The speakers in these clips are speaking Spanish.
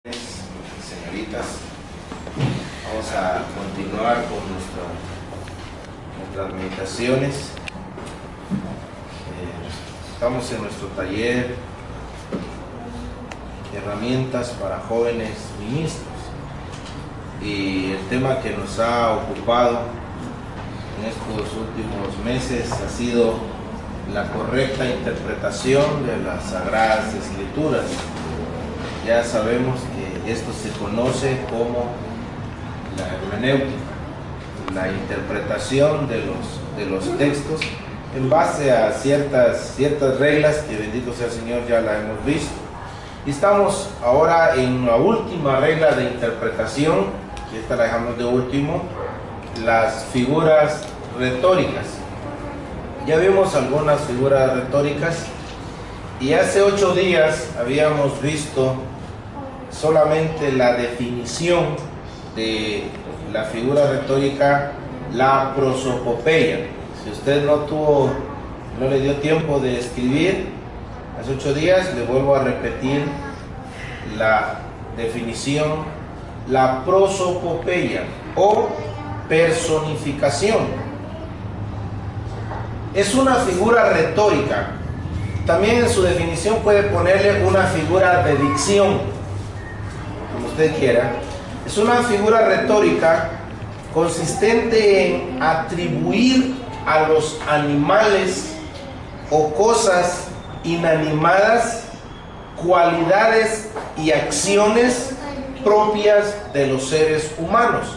Señoritas, vamos a continuar con nuestras meditaciones. Estamos en nuestro taller Herramientas para jóvenes ministros, y el tema que nos ha ocupado en estos últimos meses ha sido la correcta interpretación de las Sagradas Escrituras. Ya sabemos que esto se conoce como la hermenéutica, la interpretación de los textos en base a ciertas reglas que, bendito sea el Señor, ya la hemos visto. Y estamos ahora en la última regla de interpretación, y esta la dejamos de último, las figuras retóricas. Ya vimos algunas figuras retóricas, y hace 8 días habíamos visto solamente la definición de la figura retórica, la prosopopeya. Si usted no le dio tiempo de escribir hace 8 días, le vuelvo a repetir la definición: la prosopopeya o personificación. Es una figura retórica. También en su definición puede ponerle una figura de dicción, como usted quiera. Es una figura retórica consistente en atribuir a los animales o cosas inanimadas cualidades y acciones propias de los seres humanos.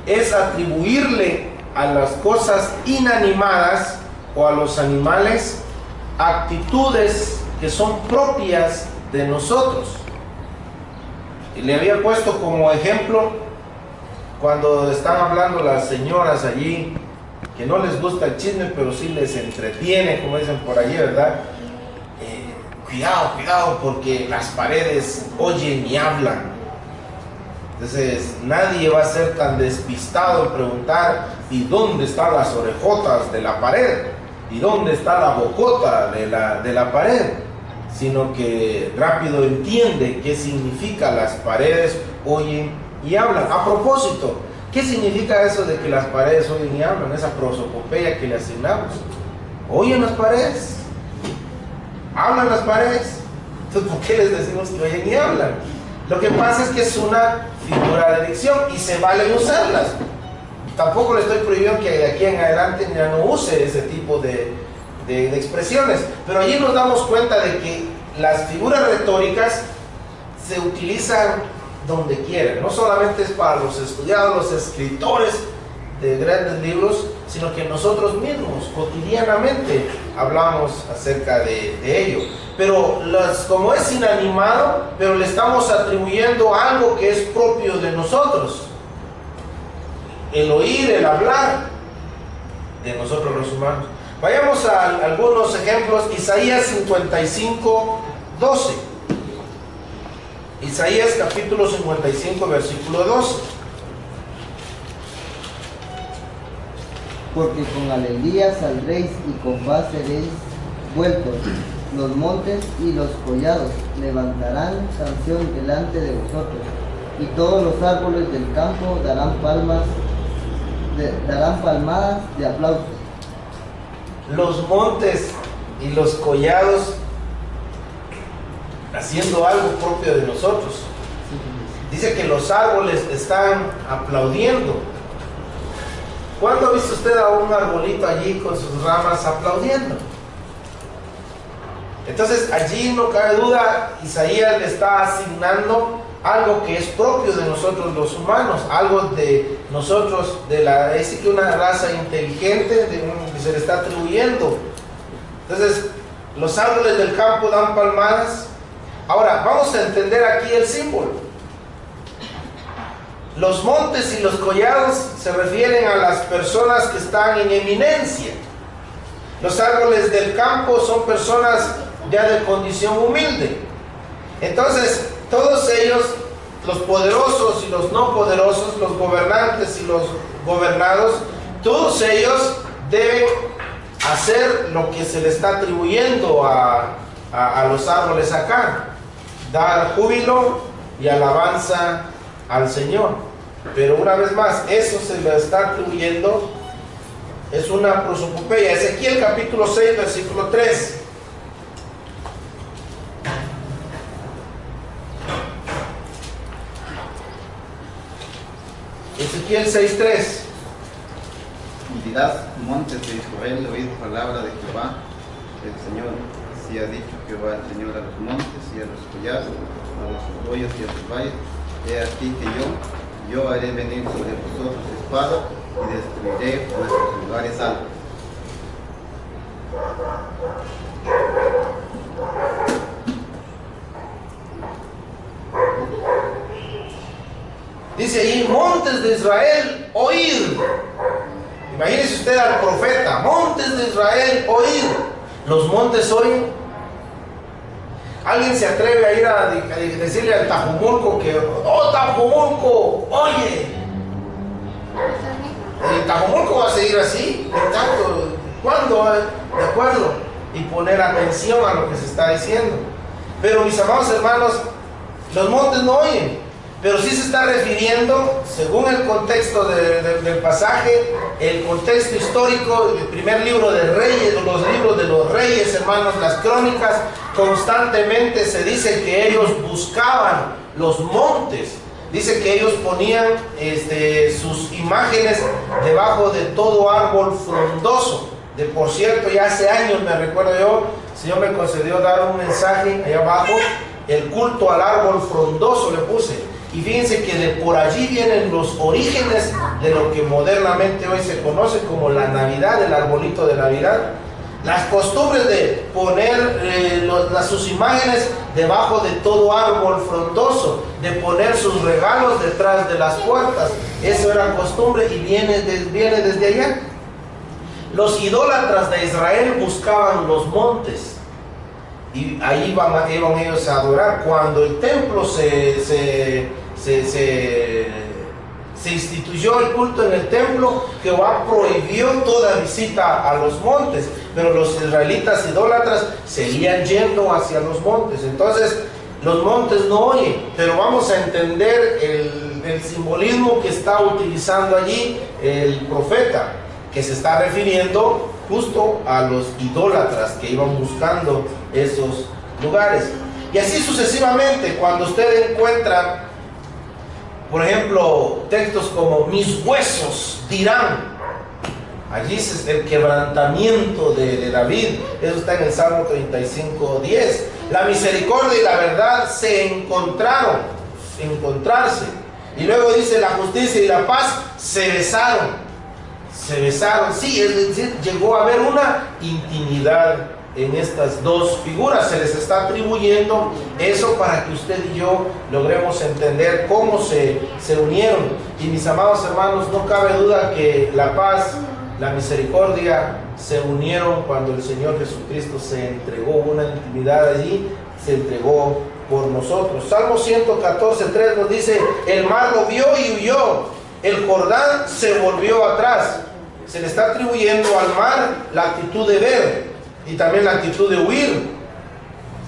Es atribuirle a las cosas inanimadas o a los animales actitudes que son propias de nosotros. Y le había puesto como ejemplo cuando están hablando las señoras allí, que no les gusta el chisme, pero sí les entretiene, como dicen por allí, ¿verdad? Cuidado, porque las paredes oyen y hablan. Entonces nadie va a ser tan despistado en preguntar: ¿y dónde están las orejotas de la pared? ¿Y dónde está la bocota de la pared? Sino que rápido entiende qué significa las paredes oyen y hablan. A propósito, ¿qué significa eso de que las paredes oyen y hablan? Esa prosopopeya que le asignamos. ¿Oyen las paredes? ¿Hablan las paredes? Entonces, ¿por qué les decimos que oyen y hablan? Lo que pasa es que es una figura de dicción y se vale usarlas. Tampoco le estoy prohibiendo que de aquí en adelante ya no use ese tipo de expresiones. Pero allí nos damos cuenta de que las figuras retóricas se utilizan donde quieran. No solamente es para los estudiados, los escritores de grandes libros, sino que nosotros mismos cotidianamente hablamos acerca de ello. Pero como es inanimado, pero le estamos atribuyendo algo que es propio de nosotros. El oír, el hablar de nosotros los humanos. Vayamos a algunos ejemplos. Isaías 55, 12. Isaías capítulo 55, versículo 12. Porque con alegría saldréis y con paz seréis vueltos. Los montes y los collados levantarán canción delante de vosotros, y todos los árboles del campo darán palmadas de aplauso. Los montes y los collados haciendo algo propio de nosotros. Dice que los árboles están aplaudiendo. ¿Cuándo ha visto usted a un arbolito allí con sus ramas aplaudiendo? Entonces allí no cabe duda, Isaías le está asignando algo que es propio de nosotros los humanos, algo de nosotros, es que una raza inteligente que se le está atribuyendo. Entonces los árboles del campo dan palmadas. Ahora vamos a entender aquí el símbolo. Los montes y los collados se refieren a las personas que están en eminencia. Los árboles del campo son personas ya de condición humilde. Entonces todos ellos, los poderosos y los no poderosos, los gobernantes y los gobernados, todos ellos deben hacer lo que se le está atribuyendo a los árboles acá. dar júbilo y alabanza al Señor. Pero una vez más, eso se le está atribuyendo, es una prosopopeya. Ezequiel capítulo 6, versículo 3. Ezequiel 6:3. Y dirás, montes de Israel, oíd palabra de Jehová, el Señor. Si ha dicho Jehová el Señor a los montes y a los collados, a los arroyos y a los valles, he aquí que yo haré venir sobre vosotros espada y destruiré vuestros lugares altos. Dice ahí, montes de Israel, oíd. Imagínese usted al profeta, montes de Israel, oíd. Los montes oyen. ¿Alguien se atreve a ir a decirle al Tajumulco que, oh Tajumulco, oye? El Tajumulco va a seguir así, tanto, ¿cuándo? De acuerdo, y poner atención a lo que se está diciendo. Pero mis amados hermanos, los montes no oyen. Pero sí se está refiriendo, según el contexto del pasaje, el contexto histórico, el primer libro de Reyes, los libros de los Reyes, hermanos, las crónicas, constantemente se dice que ellos buscaban los montes. Dice que ellos ponían sus imágenes debajo de todo árbol frondoso. Por cierto, ya hace años, me recuerdo yo, el Señor me concedió dar un mensaje allá abajo, el culto al árbol frondoso le puse. Y fíjense que de por allí vienen los orígenes de lo que modernamente hoy se conoce como la Navidad, el arbolito de Navidad. Las costumbres de poner sus imágenes debajo de todo árbol frondoso, de poner sus regalos detrás de las puertas. Eso era costumbre y viene desde allá. Los idólatras de Israel buscaban los montes. Y ahí iban ellos a adorar. Cuando el templo se instituyó el culto en el templo, Jehová prohibió toda visita a los montes, pero los israelitas idólatras seguían yendo hacia los montes. Entonces los montes no oyen, pero vamos a entender el simbolismo que está utilizando allí el profeta, que se está refiriendo justo a los idólatras que iban buscando esos lugares. Y así sucesivamente, cuando usted encuentra, por ejemplo, textos como mis huesos dirán, allí es el quebrantamiento de David. Eso está en el Salmo 35:10. La misericordia y la verdad se encontrarse. Y luego dice la justicia y la paz se besaron. Sí, es decir, llegó a haber una intimidad en estas dos figuras. Se les está atribuyendo eso para que usted y yo logremos entender cómo se unieron. Y mis amados hermanos, no cabe duda que la paz, la misericordia se unieron cuando el Señor Jesucristo se entregó, una intimidad allí, se entregó por nosotros. Salmo 114:3 nos dice, el mar lo vio y huyó, el Jordán se volvió atrás. Se le está atribuyendo al mar la actitud de ver y también la actitud de huir.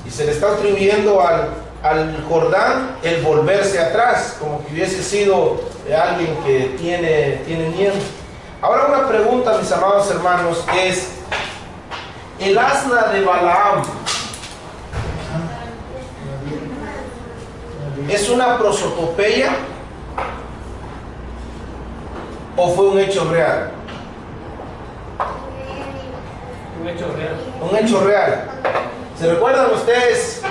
Y se le está atribuyendo al Jordán el volverse atrás, como que hubiese sido alguien que tiene miedo. Ahora una pregunta, mis amados hermanos, es el asna de Balaam. ¿Es una prosopopeya o fue un hecho real? Un hecho real. Un hecho real. ¿Se recuerdan ustedes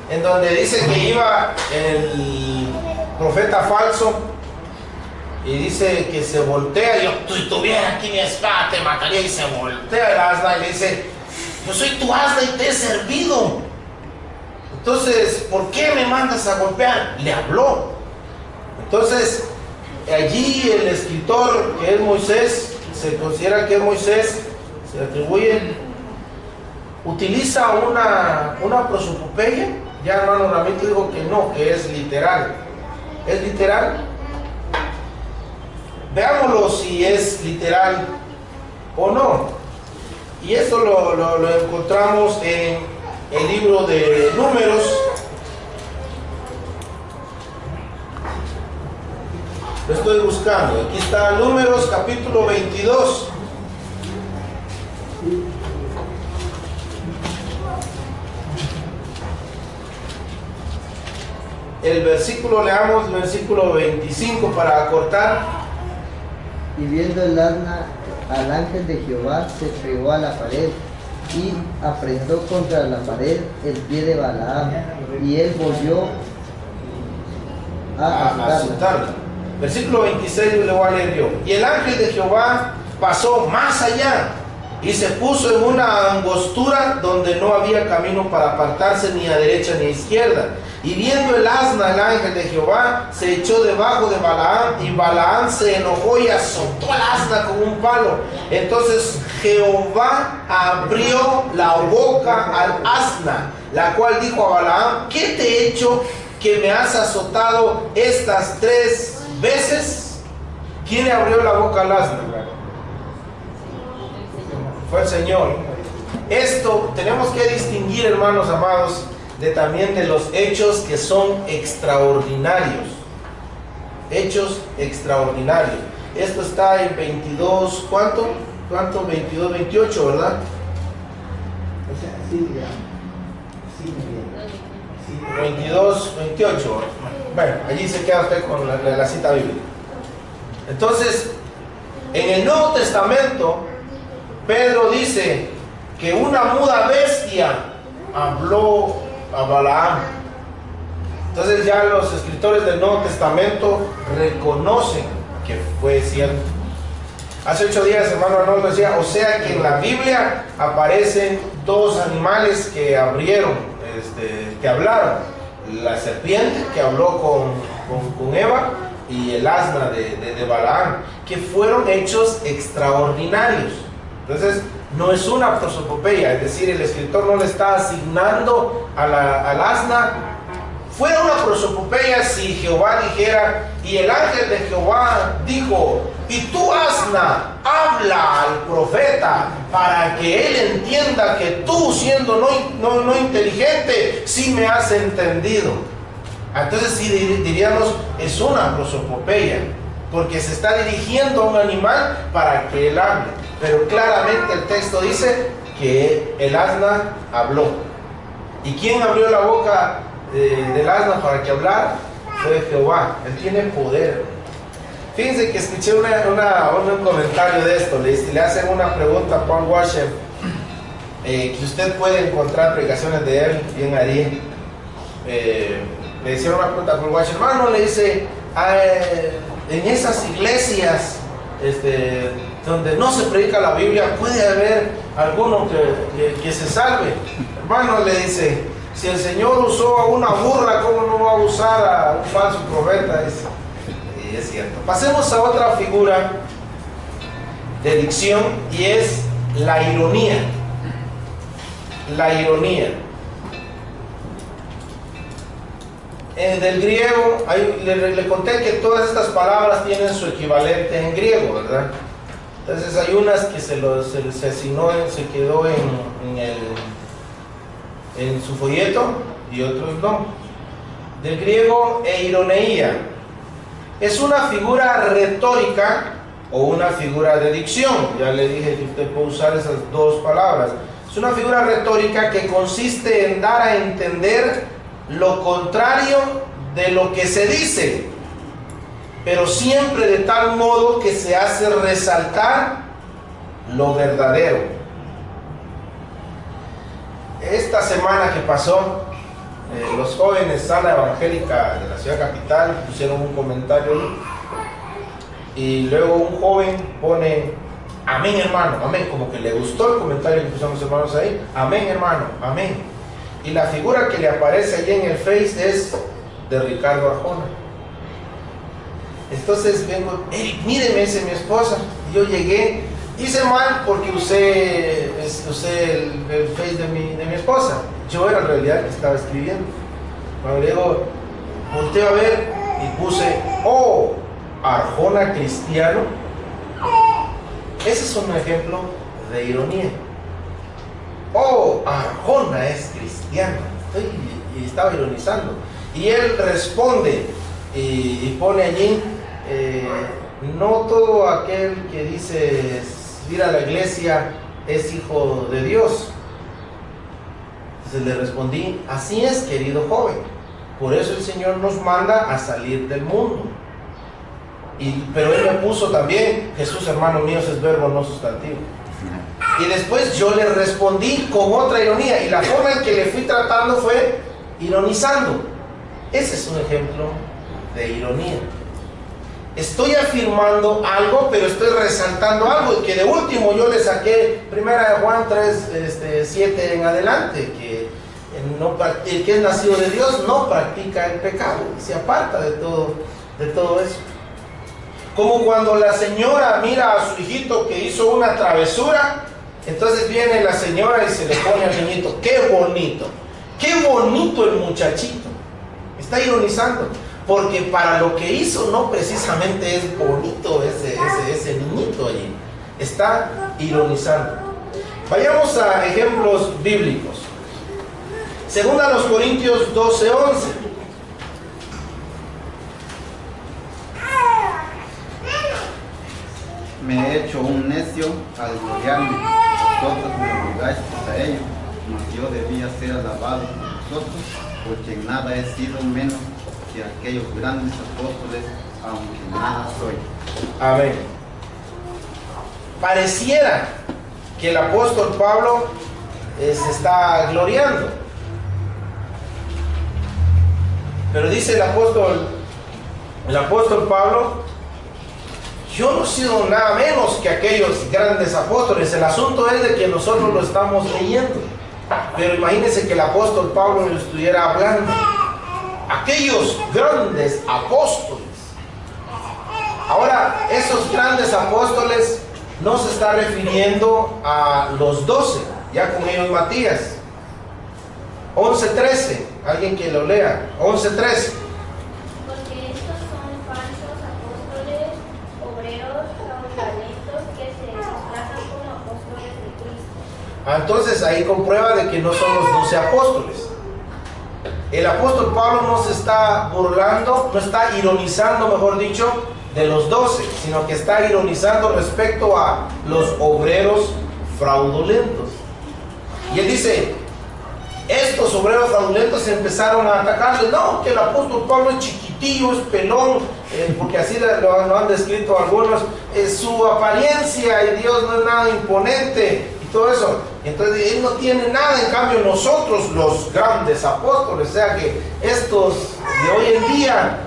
en donde dice que iba el profeta falso y dice que se voltea? Yo, si tuviera aquí mi espada te mataría, y se voltea el asna y le dice, yo soy tu asna y te he servido, entonces ¿por qué me mandas a golpear? Le habló. Entonces allí el escritor, que es Moisés, se considera que es Moisés, se atribuye, utiliza una prosopopeya. Ya hermano Ramito dijo que no, que es literal. ¿Es literal? Veámoslo si es literal o no. Y esto lo encontramos en el libro de Números, Lo estoy buscando. Aquí está Números capítulo 22. El versículo, leamos el versículo 25 para acortar. Y viendo el asna al ángel de Jehová, se pegó a la pared y apretó contra la pared el pie de Balaam, y él volvió a azotarla. Versículo 26 le voy a leer yo. Y el ángel de Jehová pasó más allá y se puso en una angostura donde no había camino para apartarse ni a derecha ni a izquierda. Y viendo el asna, el ángel de Jehová se echó debajo de Balaam, y Balaam se enojó y azotó al asna con un palo. Entonces Jehová abrió la boca al asna, la cual dijo a Balaam: ¿qué te he hecho que me has azotado estas 3 veces? ¿Quién le abrió la boca al asna? Fue el Señor. Esto tenemos que distinguir, hermanos amados, también de los hechos que son extraordinarios. Hechos extraordinarios. Esto está en 22, ¿cuánto? 22, 28, ¿verdad? 22, 28. Bueno, allí se queda usted con la cita bíblica. Entonces, en el Nuevo Testamento, Pedro dice que una muda bestia habló a Balaam. Entonces ya los escritores del Nuevo Testamento reconocen que fue cierto. Hace 8 días, hermano Arnoldo decía, o sea que en la Biblia aparecen 2 animales que abrieron, que hablaron: la serpiente que habló con Eva, y el asna de Balaam, que fueron hechos extraordinarios. Entonces no es una prosopopeya, es decir, el escritor no le está asignando al asna. Fuera una prosopopeya si Jehová dijera: y el ángel de Jehová dijo, y tú, asna, habla al profeta para que él entienda que tú, siendo no inteligente, sí me has entendido. Entonces sí diríamos, es una prosopopeya, porque se está dirigiendo a un animal para que él hable. Pero claramente el texto dice que el asna habló. ¿Y quién abrió la boca del asna para que hablara? Fue Jehová. Él tiene poder. Fíjense que escuché un comentario de esto. Le hacen una pregunta a Paul Washer, que usted puede encontrar predicaciones de él, bien ahí. Le hicieron una pregunta a Paul Washer. Hermano, le dice, en esas iglesias donde no se predica la Biblia, ¿puede haber alguno que se salve? Hermano, le dice, si el Señor usó a una burra, ¿cómo no va a usar a un falso profeta? Y es cierto. Pasemos a otra figura de dicción, y es la ironía. La ironía. Del griego, le conté que todas estas palabras tienen su equivalente en griego, ¿verdad? Entonces hay unas que se asignó, se quedó en su folleto, y otros no. Del griego, eironeia, es una figura retórica o una figura de dicción. Ya le dije que usted puede usar esas 2 palabras. Es una figura retórica que consiste en dar a entender lo contrario de lo que se dice, pero siempre de tal modo que se hace resaltar lo verdadero. Esta semana que pasó, los jóvenes Sala Evangélica de la ciudad capital pusieron un comentario, y luego un joven pone: amén, hermano, amén, como que le gustó el comentario que pusimos, hermanos, ahí. Amén, hermano, amén. Y la figura que le aparece allí en el Face es de Ricardo Arjona. Entonces vengo: Eric, míreme, ese es mi esposa. Y yo llegué, hice mal porque usé el Face de mi esposa. Yo era en realidad el que estaba escribiendo. Cuando le digo, volteo a ver y puse: oh, Arjona cristiano. Ese es un ejemplo de ironía. Oh, Arjona es cristiano. Y estaba ironizando. Y él responde y pone allí: no todo aquel que dice ir a la iglesia es hijo de Dios. Entonces le respondí, así es, querido joven, por eso el Señor nos manda a salir del mundo. Pero él me puso también, Jesús, hermano mío, es verbo no sustantivo. Y después yo le respondí con otra ironía, y la forma en que le fui tratando fue ironizando. Ese es un ejemplo de ironía. Estoy afirmando algo, pero estoy resaltando algo, y que de último yo le saqué 1 Juan 3, 7 en adelante, que el que es nacido de Dios no practica el pecado, y se aparta de todo eso. Como cuando la señora mira a su hijito que hizo una travesura, entonces viene la señora y se le pone al niñito, qué bonito el muchachito. Está ironizando, porque para lo que hizo no precisamente es bonito ese niñito allí. Está ironizando. Vayamos a ejemplos bíblicos. Segunda a los Corintios 12:11. Me he hecho un necio al gloriarme, vosotros me obligáis a ello, mas yo debía ser alabado por vosotros, porque en nada he sido menos que aquellos grandes apóstoles, aunque nada soy. Amén. Pareciera que el apóstol Pablo se está gloriando, pero dice el apóstol Pablo, yo no he sido nada menos que aquellos grandes apóstoles. El asunto es de que nosotros lo estamos leyendo, pero imagínense que el apóstol Pablo lo estuviera hablando. Aquellos grandes apóstoles. Ahora, esos grandes apóstoles no se está refiriendo a los 12, ya con ellos Matías. 11:13, alguien que lo lea. 11:13. Porque estos son falsos apóstoles, obreros fraudulentos que se disfrazan como apóstoles de Cristo. Entonces ahí comprueba de que no son los 12 apóstoles. El apóstol Pablo no se está burlando, no está ironizando, mejor dicho, de los 12, sino que está ironizando respecto a los obreros fraudulentos. Y él dice, estos obreros fraudulentos empezaron a atacarle. No, que el apóstol Pablo es chiquitillo, es pelón, porque así lo han descrito algunos, su apariencia y Dios no es nada imponente y todo eso. Entonces él no tiene nada, en cambio nosotros los grandes apóstoles, o sea que estos de hoy en día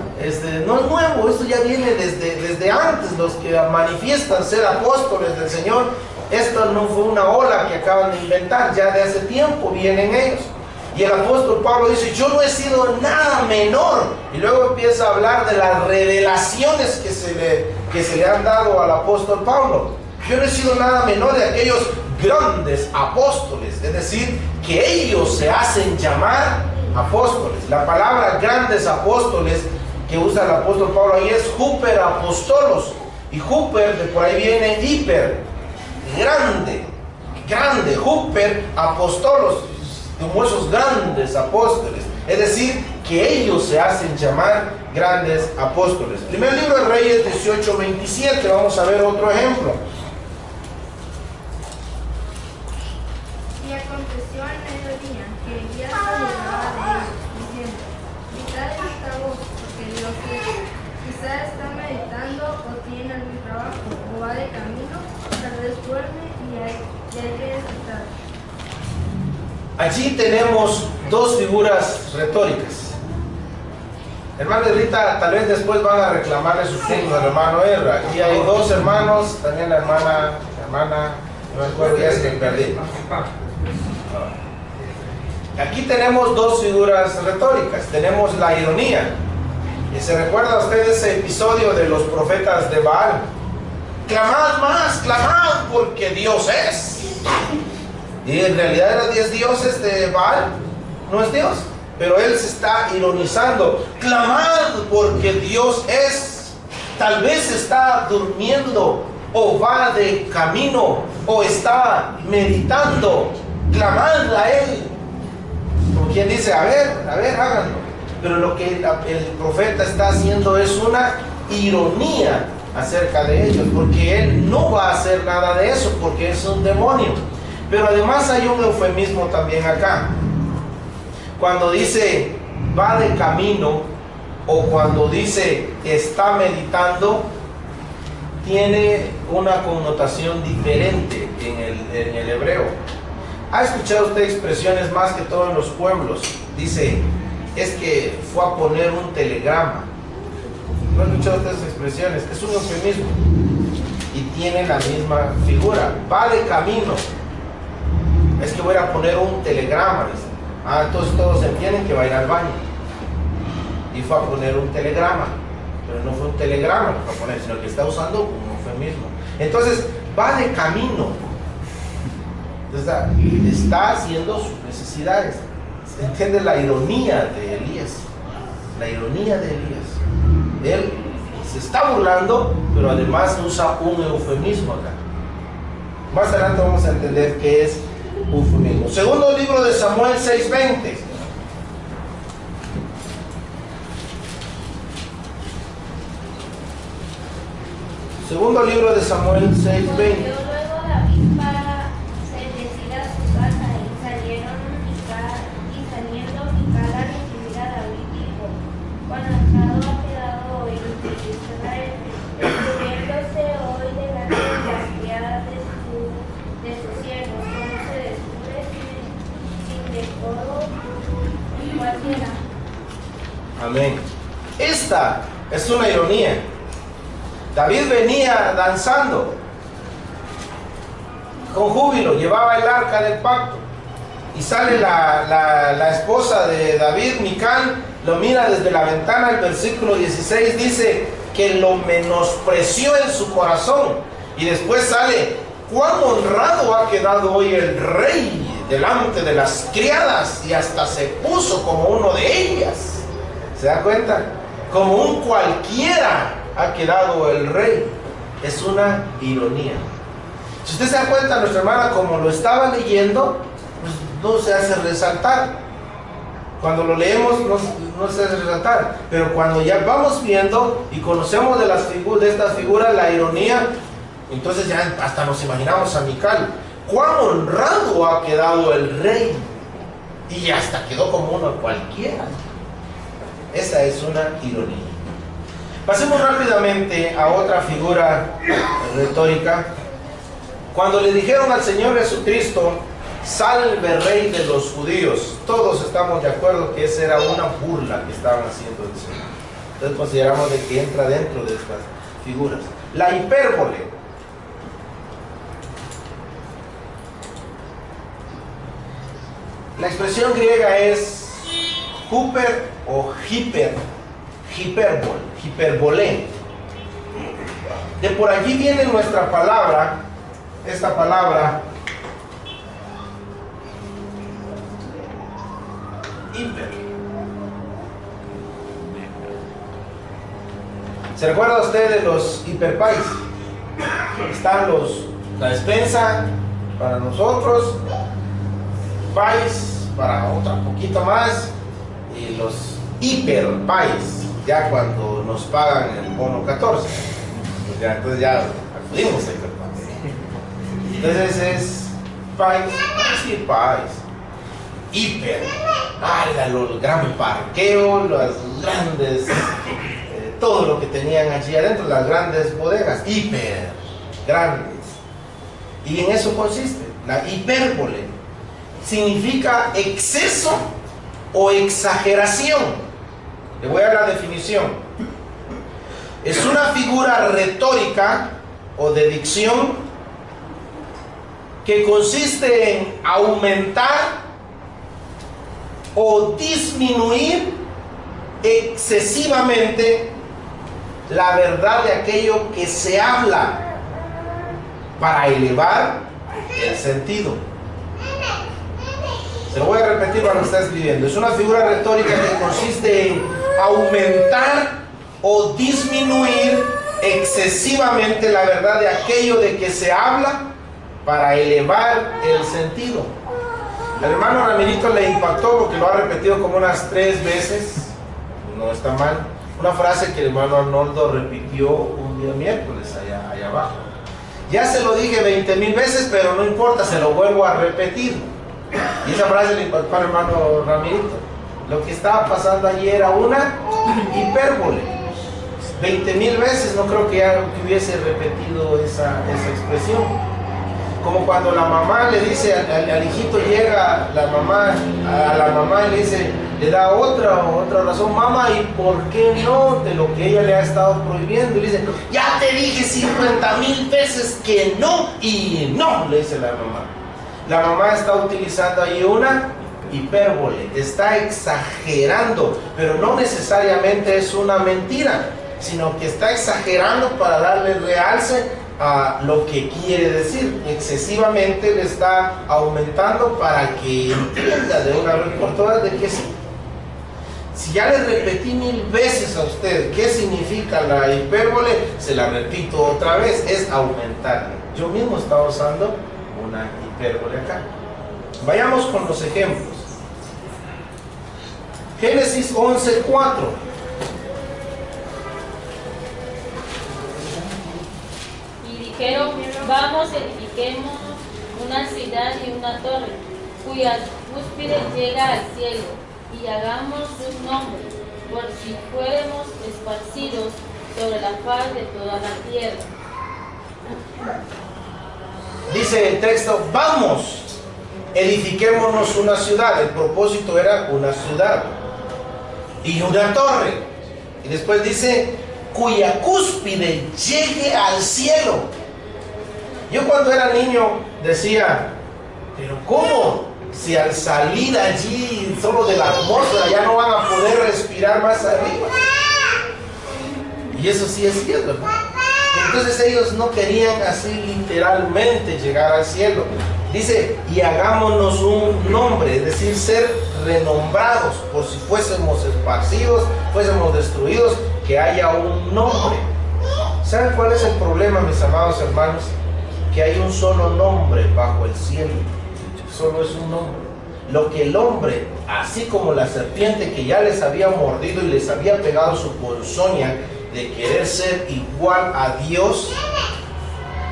no es nuevo, esto ya viene desde antes, los que manifiestan ser apóstoles del Señor. Esto no fue una ola que acaban de inventar, ya de hace tiempo vienen ellos. Y el apóstol Pablo dice, yo no he sido nada menor. Y luego empieza a hablar de las revelaciones que se le han dado al apóstol Pablo. Yo no he sido nada menor de aquellos grandes apóstoles, es decir, que ellos se hacen llamar apóstoles. La palabra grandes apóstoles que usa el apóstol Pablo ahí es Huper apostolos. Y Huper, de por ahí viene hiper, grande, Huper apostolos, como esos grandes apóstoles. Es decir, que ellos se hacen llamar grandes apóstoles. Primer libro de Reyes 18:27, vamos a ver otro ejemplo. Y aconteció al mediodía que Elías hablaba de ellos, diciendo, gritad en esta voz, porque Dios es. Quizá está meditando o tiene algún trabajo, o va de camino, tal vez duerme y hay que despertar. Allí tenemos dos figuras retóricas. Hermano y Rita, tal vez después van a reclamarle sus puntos al hermano Erra. Aquí hay dos hermanos, también la hermana, no me acuerdo ya, se me perdí. Aquí tenemos dos figuras retóricas. Tenemos la ironía. ¿Y se recuerda usted ese episodio de los profetas de Baal? Clamad más, clamad, porque Dios es. Y en realidad eran 10 dioses de Baal, no es Dios, pero él se está ironizando. Clamad porque Dios es. Tal vez está durmiendo, o va de camino, o está meditando. Clamad a él. Como quien dice, a ver, háganlo. Pero lo que el profeta está haciendo es una ironía acerca de ellos, porque él no va a hacer nada de eso, porque es un demonio. Pero además hay un eufemismo también acá. Cuando dice va de camino, o cuando dice está meditando, tiene una connotación diferente en el hebreo. ¿Ha escuchado usted expresiones más que todo en los pueblos? Dice, es que fue a poner un telegrama. ¿No ha escuchado usted esas expresiones? Es un eufemismo y tiene la misma figura. Va de camino, es que voy a poner un telegrama. Dice. Entonces todos entienden que va a ir al baño y fue a poner un telegrama, pero no fue un telegrama que fue a poner, sino que está usando un eufemismo. Entonces va de camino. Entonces, está haciendo sus necesidades. ¿Se entiende la ironía de Elías? La ironía de Elías. Él se está burlando, pero además usa un eufemismo acá. Más adelante vamos a entender qué es eufemismo. Segundo libro de Samuel 6:20. Segundo libro de Samuel 6:20. Amén. Esta es una ironía. David venía danzando con júbilo, llevaba el arca del pacto y sale la esposa de David, Mical, lo mira desde la ventana. El versículo 16 dice que lo menospreció en su corazón, y después sale: cuán honrado ha quedado hoy el rey delante de las criadas, y hasta se puso como uno de ellas. ¿Se da cuenta? Como un cualquiera ha quedado el rey. Es una ironía. Si usted se da cuenta, nuestra hermana, como lo estaba leyendo, pues no se hace resaltar. Cuando lo leemos no se hace resaltar. Pero cuando ya vamos viendo y conocemos de estas figuras la ironía, entonces ya hasta nos imaginamos a Mical. Cuán honrado ha quedado el rey, y hasta quedó como uno cualquiera. Esa es una ironía. Pasemos rápidamente a otra figura retórica. Cuando le dijeron al Señor Jesucristo: salve rey de los judíos, todos estamos de acuerdo que esa era una burla que estaban haciendo del Señor. Entonces consideramos de que entra dentro de estas figuras. La hipérbole. La expresión griega es huper o hiperbole. De por allí viene nuestra palabra, esta palabra hiper. ¿Se recuerda usted de los hiperpais? Están la despensa para nosotros, pais para otra poquito más, y los hiperpais ya cuando nos pagan el bono 14. Pues ya, entonces ya acudimos a hiperpais. Entonces es pais, sí, pais, hiper, el gran parqueo, las grandes, todo lo que tenían allí adentro, las grandes bodegas, hiper, grandes. Y en eso consiste, la hipérbole. Significa exceso o exageración. Le voy a dar la definición. Es una figura retórica o de dicción que consiste en aumentar o disminuir excesivamente la verdad de aquello que se habla para elevar el sentido. Se lo voy a repetir para lo que está escribiendo. Es una figura retórica que consiste en aumentar o disminuir excesivamente la verdad de aquello de que se habla para elevar el sentido. Al hermano Ramirito le impactó porque lo ha repetido como unas 3 veces. No está mal. Una frase que el hermano Arnoldo repitió un día miércoles allá abajo. Ya se lo dije 20,000 veces, pero no importa, se lo vuelvo a repetir. Y esa frase le impactó al hermano Ramirito. Lo que estaba pasando allí era una hipérbole. 20,000 veces no creo que hubiese repetido esa expresión. Como cuando la mamá le dice al hijito, llega la mamá a la mamá y le dice, le da otra razón, mamá, ¿y por qué no? De lo que ella le ha estado prohibiendo. Y le dice, ya te dije 50,000 veces que no, y no, le dice la mamá. La mamá está utilizando ahí una hipérbole, está exagerando, pero no necesariamente es una mentira, sino que está exagerando para darle realce a lo que quiere decir. Excesivamente le está aumentando para que entienda de una vez por todas de que sí. Si ya le repetí 1000 veces a usted qué significa la hipérbole, se la repito otra vez, es aumentarle. Yo mismo estaba usando una hipérbole acá. Vayamos con los ejemplos. Génesis 11:4. Dijeron, vamos, edifiquemos una ciudad y una torre, cuya cúspide llega al cielo, y hagamos sus nombres, por si fuéramos esparcidos sobre la faz de toda la tierra. Dice el texto, vamos, edifiquémonos una ciudad. El propósito era una ciudad y una torre. Y después dice, cuya cúspide llegue al cielo. Yo cuando era niño decía, pero ¿cómo? Si al salir allí solo de la atmósfera ya no van a poder respirar más arriba. Y eso sí es cierto, ¿no? Entonces ellos no querían así literalmente llegar al cielo. Dice, y hagámonos un nombre, es decir, ser renombrados, por si fuésemos esparcidos, fuésemos destruidos, que haya un nombre. ¿Saben cuál es el problema, mis amados hermanos? Que hay un solo nombre bajo el cielo. Solo es un nombre. Lo que el hombre, así como la serpiente que ya les había mordido y les había pegado su ponzoña de querer ser igual a Dios,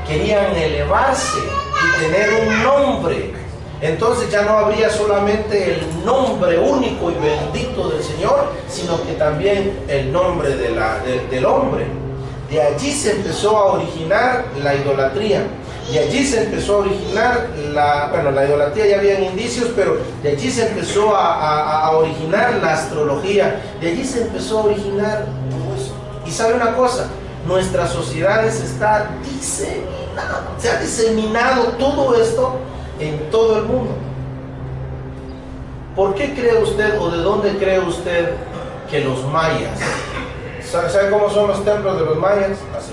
querían elevarse y tener un nombre. Entonces ya no habría solamente el nombre único y bendito del Señor, sino que también el nombre del hombre. De allí se empezó a originar la idolatría. De allí se empezó a originar la idolatría, ya habían indicios, pero de allí se empezó a originar la astrología. De allí se empezó a originar todo eso. Y sabe una cosa, nuestras sociedades está diseminado, se ha diseminado todo esto en todo el mundo. ¿Por qué cree usted o de dónde cree usted que los mayas? ¿Sabe cómo son los templos de los mayas? Así.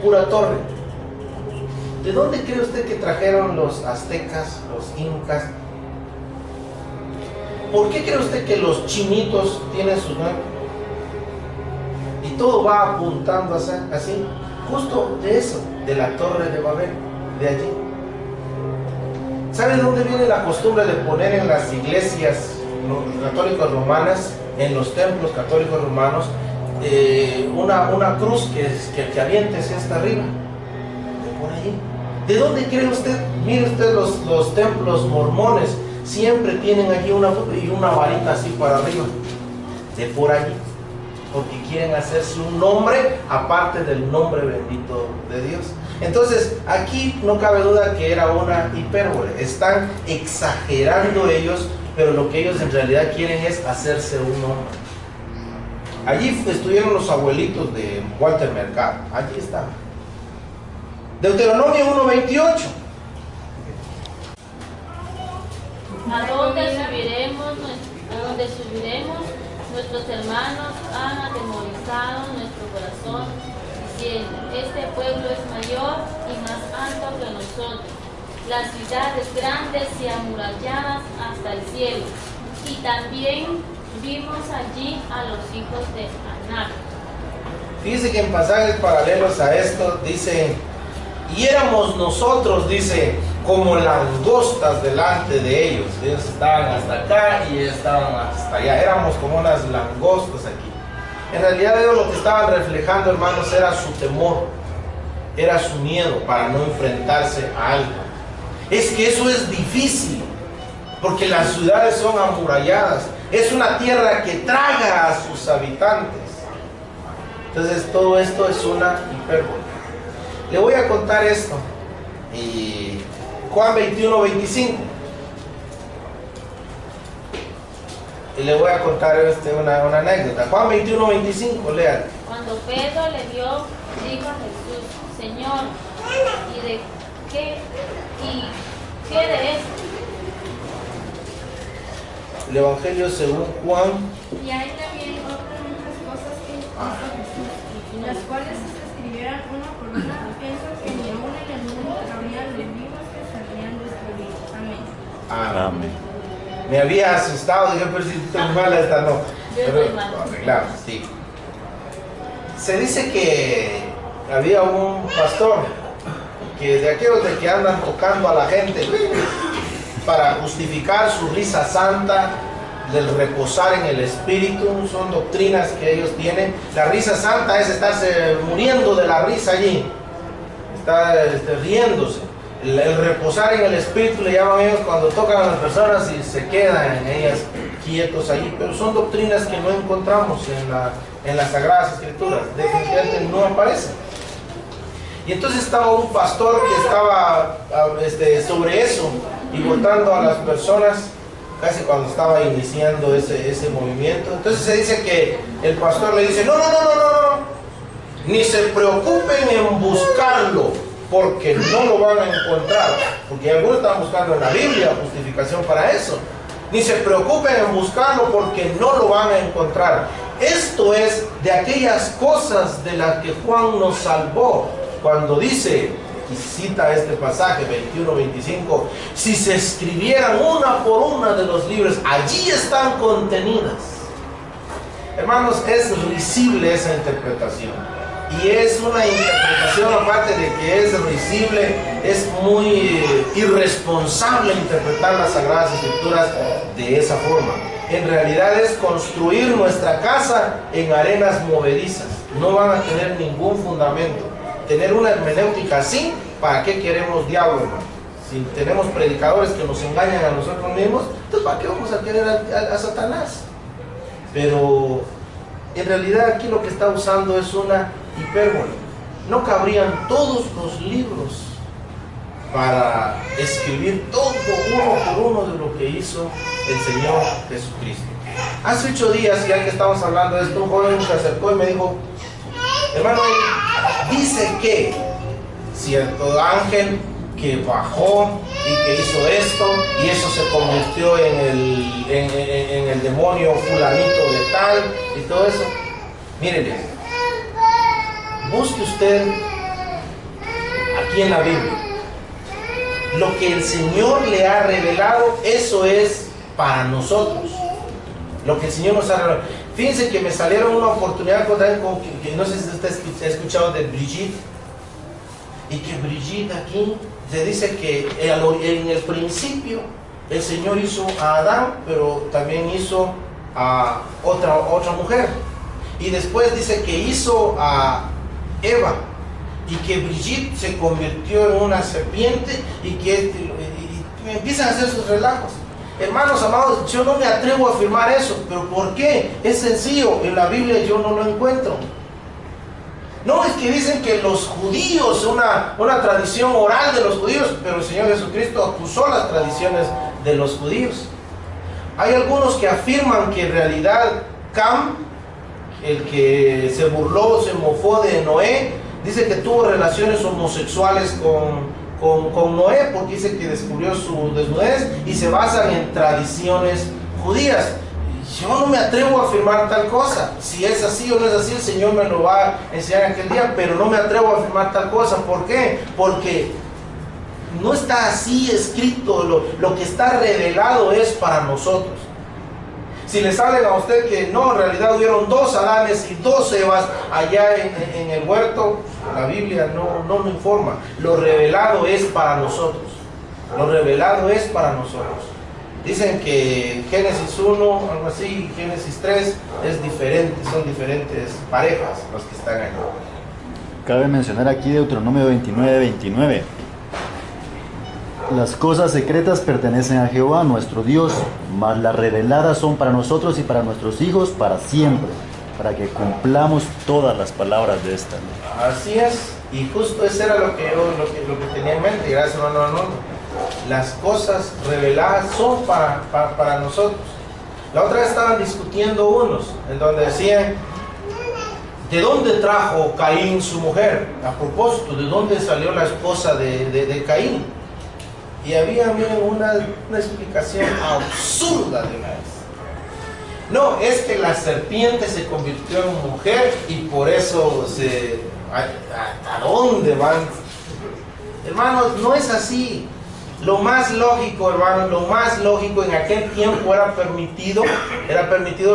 Pura torre. ¿De dónde cree usted que trajeron los aztecas, los incas? ¿Por qué cree usted que los chinitos tienen sus nombres? Y todo va apuntando así, justo de eso, de la torre de Babel, de allí. ¿Sabe de dónde viene la costumbre de poner en las iglesias católicas romanas, en los templos católicos romanos, una cruz que aviente hacia hasta arriba? De por allí. ¿De dónde cree usted? Mire usted los templos mormones, siempre tienen allí una varita así para arriba. De por allí. Porque quieren hacerse un nombre aparte del nombre bendito de Dios. Entonces, aquí no cabe duda que era una hipérbole. Están exagerando ellos, pero lo que ellos en realidad quieren es hacerse un nombre. Allí estuvieron los abuelitos de Walter Mercado. Allí está. Deuteronomio 1:28. ¿A dónde subiremos? Nuestros hermanos han atemorizado nuestro corazón, diciendo, este pueblo es mayor y más alto que nosotros, las ciudades grandes y amuralladas hasta el cielo. Y también vimos allí a los hijos de Anak. Fíjense que en pasajes paralelos a esto dice, Y éramos nosotros, dice, como langostas delante de ellos. Ellos estaban hasta acá y ellos estaban hasta allá. Éramos como unas langostas aquí. En realidad ellos lo que estaban reflejando, hermanos, era su temor, era su miedo para no enfrentarse a algo. Es que eso es difícil, porque las ciudades son amuralladas. Es una tierra que traga a sus habitantes. Entonces todo esto es una hipérbole. Le voy a contar esto. Y Juan 21:25. Y le voy a contar una anécdota. Juan 21:25, lean. Cuando Pedro le vio, dijo a Jesús: Señor, ¿y de qué? ¿Y qué de esto? El Evangelio según Juan. Y hay también otras muchas cosas que hizo Jesús, las cuales si se escribieran una por una, pienso que ni aún en el mundo habría libros que se habrían de escribir. Amén. Amén. Me había asustado, dije, pero si estoy mala esta no. Yo Pero estoy mal. lo arreglamos, sí. Se dice que había un pastor que de aquellos de que andan tocando a la gente para justificar su risa santa, del reposar en el espíritu. Son doctrinas que ellos tienen. La risa santa es estarse muriendo de la risa allí, está riéndose. El reposar en el espíritu le llaman ellos cuando tocan a las personas y se quedan en ellas quietos allí. Pero son doctrinas que no encontramos en las Sagradas Escrituras. Definitivamente no aparecen. Y entonces estaba un pastor que estaba sobre eso y votando a las personas casi cuando estaba iniciando ese movimiento. Entonces se dice que el pastor le dice: no, ni se preocupen en buscarlo, porque no lo van a encontrar. Porque algunos están buscando en la Biblia justificación para eso. Ni se preocupen en buscarlo, porque no lo van a encontrar. Esto es de aquellas cosas de las que Juan nos salvó cuando dice, y cita este pasaje 21-25, si se escribieran una por una de los libros, allí están contenidas. Hermanos, es risible esa interpretación. Y es una interpretación, aparte de que es risible, es muy irresponsable interpretar las Sagradas Escrituras de esa forma. En realidad es construir nuestra casa en arenas movedizas. No van a tener ningún fundamento. Tener una hermenéutica así, ¿para qué queremos diablo, hermano? Si tenemos predicadores que nos engañan a nosotros mismos, entonces ¿para qué vamos a querer a Satanás? Pero en realidad aquí lo que está usando es una hipérbole. No cabrían todos los libros para escribir todo uno por uno de lo que hizo el Señor Jesucristo. Hace 8 días, ya que estamos hablando de esto, un joven se acercó y me dijo: hermano, dice que cierto ángel que bajó y que hizo esto, y eso se convirtió en el demonio fulanito de tal y todo eso. Mírenle, busque usted aquí en la Biblia lo que el Señor le ha revelado. Eso es para nosotros lo que el Señor nos ha revelado. Fíjense que me salieron una oportunidad con que no sé si usted ha escuchado de Brigitte, y que Brigitte aquí se dice que en el principio el Señor hizo a Adán, pero también hizo a otra mujer, y después dice que hizo a Eva, y que Brigitte se convirtió en una serpiente, y empiezan a hacer sus relajos. Hermanos amados, yo no me atrevo a afirmar eso. ¿Pero por qué? Es sencillo, en la Biblia yo no lo encuentro. No, es que dicen que los judíos, una tradición oral de los judíos, pero el Señor Jesucristo acusó las tradiciones de los judíos. Hay algunos que afirman que en realidad Cam, el que se burló, se mofó de Noé, dice que tuvo relaciones homosexuales con Noé, porque dice que descubrió su desnudez, y se basan en tradiciones judías. Yo no me atrevo a afirmar tal cosa. Si es así o no es así, el Señor me lo va a enseñar aquel día, pero no me atrevo a afirmar tal cosa. ¿Por qué? Porque no está así escrito. Lo que está revelado es para nosotros. Si le salen a usted que no, en realidad hubieron 2 Adanes y 2 Evas allá en el huerto, la Biblia no lo informa. Lo revelado es para nosotros. Lo revelado es para nosotros. Dicen que Génesis 1, algo así, Génesis 3 es diferente, son diferentes parejas los que están ahí. Cabe mencionar aquí Deuteronomio 29:29. Las cosas secretas pertenecen a Jehová, nuestro Dios, mas las reveladas son para nosotros y para nuestros hijos para siempre, para que cumplamos todas las palabras de esta ley. Así es, y justo eso era lo que tenía en mente. Gracias, hermano Arnoldo. Las cosas reveladas son para nosotros. La otra vez estaban discutiendo unos, en donde decían, ¿de dónde trajo Caín su mujer? A propósito, ¿de dónde salió la esposa de Caín? Y había una explicación absurda de una vez. No, es que la serpiente se convirtió en mujer y por eso ¿hasta dónde van? Hermanos, no es así. Lo más lógico, hermano, lo más lógico en aquel tiempo era permitido,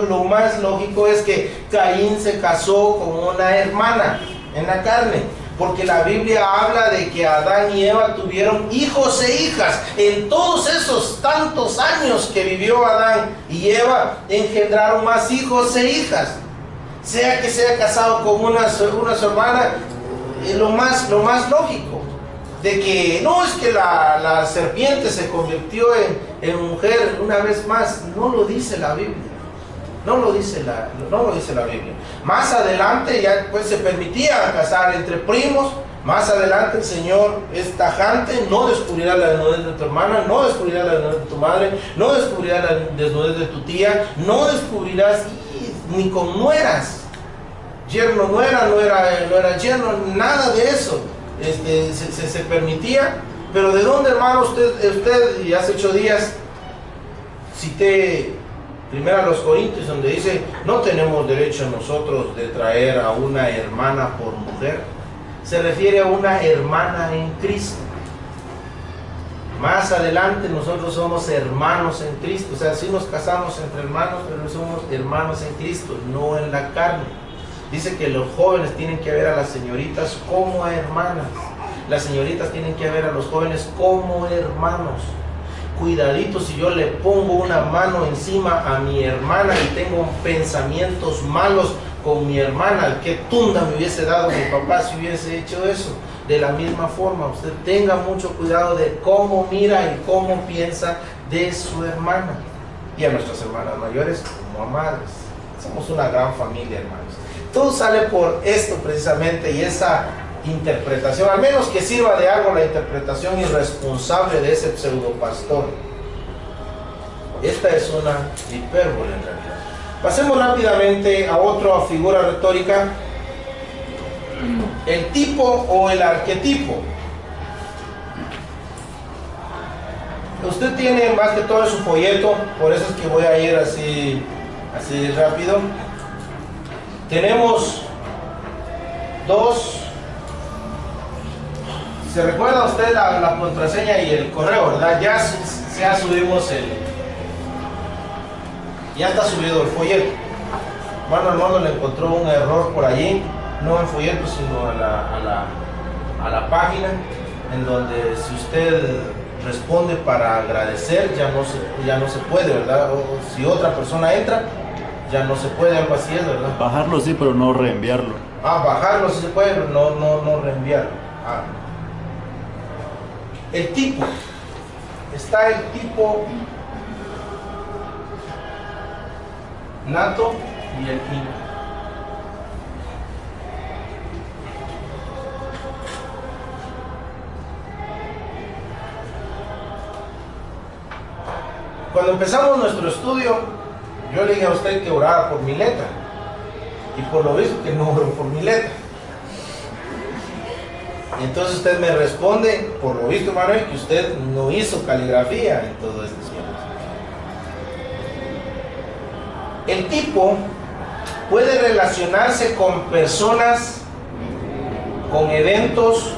lo más lógico es que Caín se casó con una hermana en la carne, porque la Biblia habla de que Adán y Eva tuvieron hijos e hijas. En todos esos tantos años que vivió Adán y Eva, engendraron más hijos e hijas. Sea que se haya casado con una su hermana, lo más lógico. De que no es que la serpiente se convirtió en mujer una vez más, no lo dice la Biblia. No lo dice la Biblia. Más adelante ya pues se permitía casar entre primos. Más adelante el Señor es tajante: no descubrirás la desnudez de tu hermana, no descubrirás la desnudez de tu madre, no descubrirás la desnudez de tu tía, no descubrirás ni con nueras. Yerno no era yerno, nada de eso. Se permitía. Pero ¿de dónde, hermano? Usted y hace 8 días cité primero a los Corintios, donde dice: no tenemos derecho nosotros de traer a una hermana por mujer. Se refiere a una hermana en Cristo. Más adelante nosotros somos hermanos en Cristo. O sea, sí nos casamos entre hermanos, pero somos hermanos en Cristo, no en la carne. Dice que los jóvenes tienen que ver a las señoritas como a hermanas. Las señoritas tienen que ver a los jóvenes como hermanos. Cuidadito si yo le pongo una mano encima a mi hermana y tengo pensamientos malos con mi hermana. ¿Qué tunda me hubiese dado mi papá si hubiese hecho eso? De la misma forma, usted tenga mucho cuidado de cómo mira y cómo piensa de su hermana. Y a nuestras hermanas mayores como a madres. Somos una gran familia, hermanos. Todo sale por esto precisamente, y esa interpretación, al menos que sirva de algo la interpretación irresponsable de ese pseudopastor. Esta es una hipérbole en realidad. Pasemos rápidamente a otra figura retórica: el tipo o el arquetipo. Usted tiene más que todo en su folleto, por eso es que voy a ir así rápido. Tenemos 2. ¿Se recuerda usted la contraseña y el correo, verdad? Ya subimos ya está subido el folleto. Bueno, hermano, le encontró un error por allí, no en folleto, sino a la página, en donde si usted responde para agradecer, ya no se puede, ¿verdad? O si otra persona entra, ya no se puede, algo así es, ¿verdad? Bajarlo sí, pero no reenviarlo. Bajarlo sí se puede, pero no reenviarlo. El tipo. Está el tipo nato y el ino. Cuando empezamos nuestro estudio, yo le dije a usted que orara por mi letra, y por lo visto que no oró por mi letra. Y entonces usted me responde, por lo visto, Manuel, que usted no hizo caligrafía en todo este tiempo. El tipo puede relacionarse con personas, con eventos,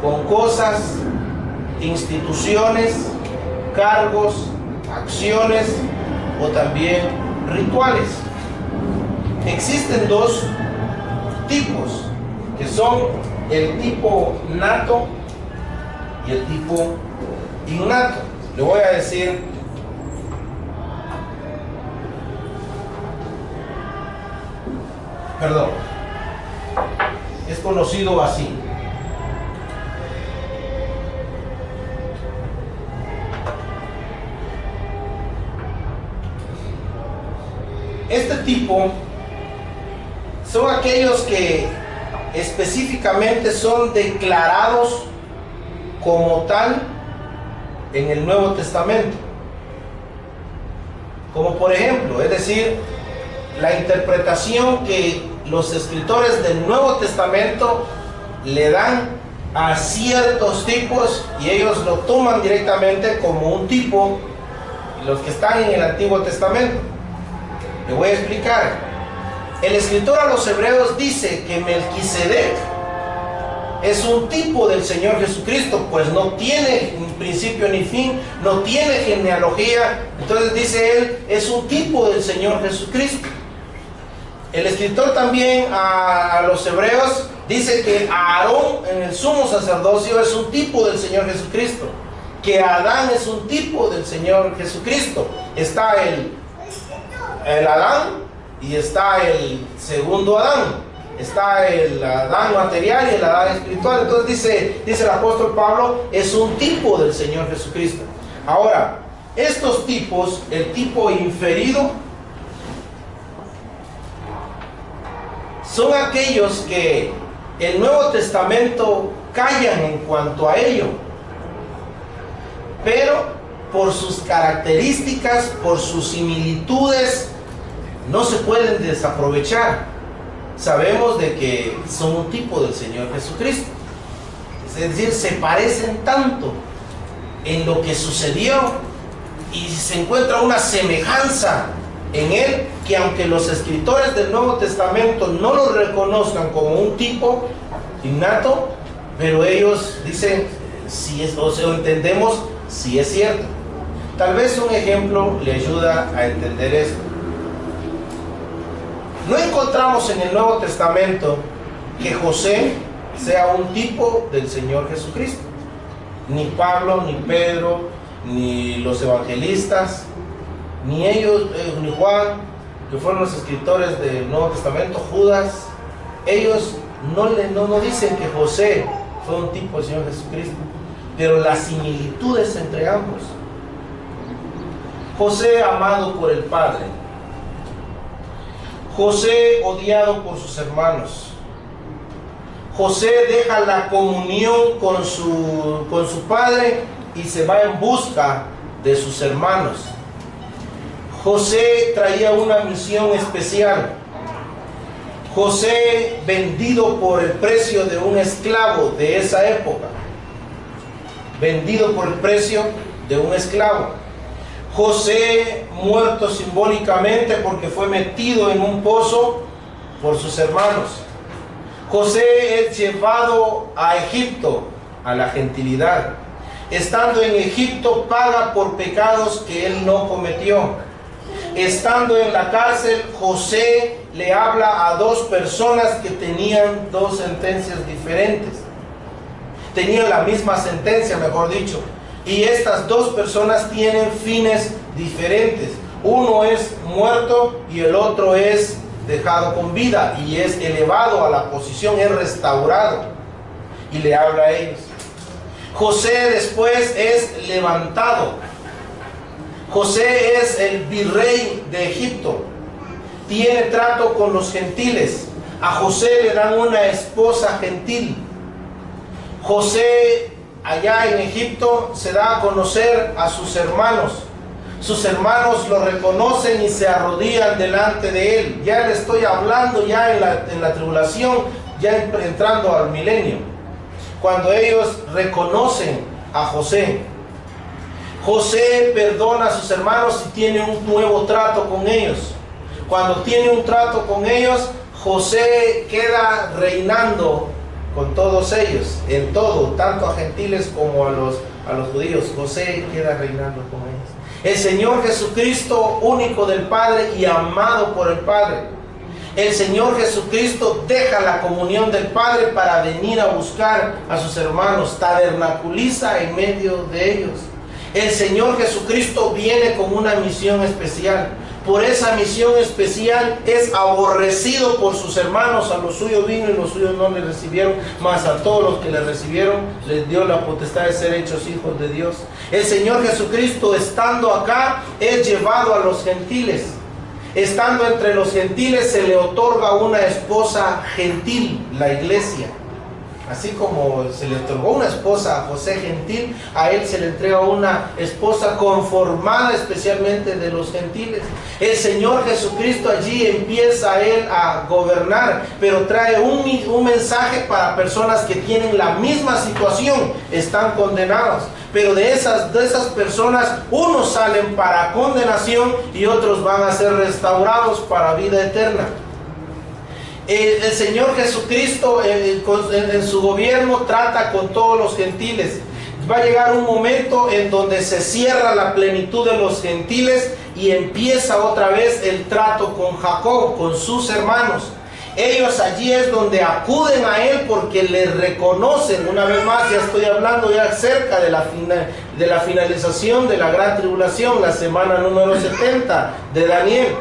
con cosas, instituciones, cargos, acciones o también rituales. Existen dos tipos, que son el tipo nato y el tipo innato. Le voy a decir es conocido así. Este tipo son aquellos que específicamente son declarados como tal en el Nuevo Testamento. Como por ejemplo, es decir, la interpretación que los escritores del Nuevo Testamento le dan a ciertos tipos y ellos lo toman directamente como un tipo, y los que están en el Antiguo Testamento. Le voy a explicar. El escritor a los Hebreos dice que Melquisedec es un tipo del Señor Jesucristo, pues no tiene principio ni fin, no tiene genealogía. Entonces dice él, es un tipo del Señor Jesucristo. El escritor también a los Hebreos dice que Aarón en el sumo sacerdocio es un tipo del Señor Jesucristo, que Adán es un tipo del Señor Jesucristo. Está el Adán y está el segundo Adán. Está el Adán material y el Adán espiritual. Entonces dice el apóstol Pablo, es un tipo del Señor Jesucristo. Ahora, estos tipos, el tipo inferido, son aquellos que el Nuevo Testamento callan en cuanto a ello, pero por sus características, por sus similitudes, no se pueden desaprovechar. Sabemos de que son un tipo del Señor Jesucristo, es decir, se parecen tanto en lo que sucedió y se encuentra una semejanza en él, que aunque los escritores del Nuevo Testamento no lo reconozcan como un tipo innato, pero ellos dicen, si es, o sea, entendemos si es cierto. Tal vez un ejemplo le ayuda a entender esto. No encontramos en el Nuevo Testamento que José sea un tipo del Señor Jesucristo. Ni Pablo, ni Pedro, ni los evangelistas, ni ellos, ni Juan, que fueron los escritores del Nuevo Testamento, Judas, ellos no dicen que José fue un tipo del Señor Jesucristo, pero las similitudes entre ambos. José amado por el Padre, José odiado por sus hermanos, José deja la comunión con su padre y se va en busca de sus hermanos. José traía una misión especial. José vendido por el precio de un esclavo de esa época. Vendido por el precio de un esclavo. José muerto simbólicamente porque fue metido en un pozo por sus hermanos. José es llevado a Egipto, a la gentilidad. Estando en Egipto paga por pecados que él no cometió. Estando en la cárcel, José le habla a dos personas que tenían dos sentencias diferentes. Tenían la misma sentencia, mejor dicho. Y estas dos personas tienen fines diferentes. Uno es muerto y el otro es dejado con vida y es elevado a la posición, es restaurado. Y le habla a ellos. José después es levantado. José es el virrey de Egipto. Tiene trato con los gentiles. A José le dan una esposa gentil. José allá en Egipto se da a conocer a sus hermanos. Sus hermanos lo reconocen y se arrodillan delante de él. Ya le estoy hablando ya en la tribulación, ya entrando al milenio. Cuando ellos reconocen a José. José perdona a sus hermanos y tiene un nuevo trato con ellos. Cuando tiene un trato con ellos, José queda reinando con todos ellos, en todo, tanto a gentiles como a los judíos. José queda reinando con ellos. El Señor Jesucristo, único del Padre y amado por el Padre. El Señor Jesucristo deja la comunión del Padre para venir a buscar a sus hermanos, tabernaculiza en medio de ellos. El Señor Jesucristo viene con una misión especial. Por esa misión especial es aborrecido por sus hermanos. A los suyos vino y los suyos no le recibieron, mas a todos los que le recibieron les dio la potestad de ser hechos hijos de Dios. El Señor Jesucristo, estando acá, es llevado a los gentiles. Estando entre los gentiles se le otorga una esposa gentil, la iglesia. Así como se le otorgó una esposa a José gentil, a él se le entrega una esposa conformada especialmente de los gentiles. El Señor Jesucristo allí empieza él a gobernar, pero trae un mensaje para personas que tienen la misma situación, están condenados. Pero de esas personas, unos salen para condenación y otros van a ser restaurados para vida eterna. El Señor Jesucristo en su gobierno trata con todos los gentiles. Va a llegar un momento en donde se cierra la plenitud de los gentiles y empieza otra vez el trato con Jacob, con sus hermanos. Ellos allí es donde acuden a él porque le reconocen. Una vez más, ya estoy hablando ya cerca de la finalización de la gran tribulación, la semana número 70 de Daniel.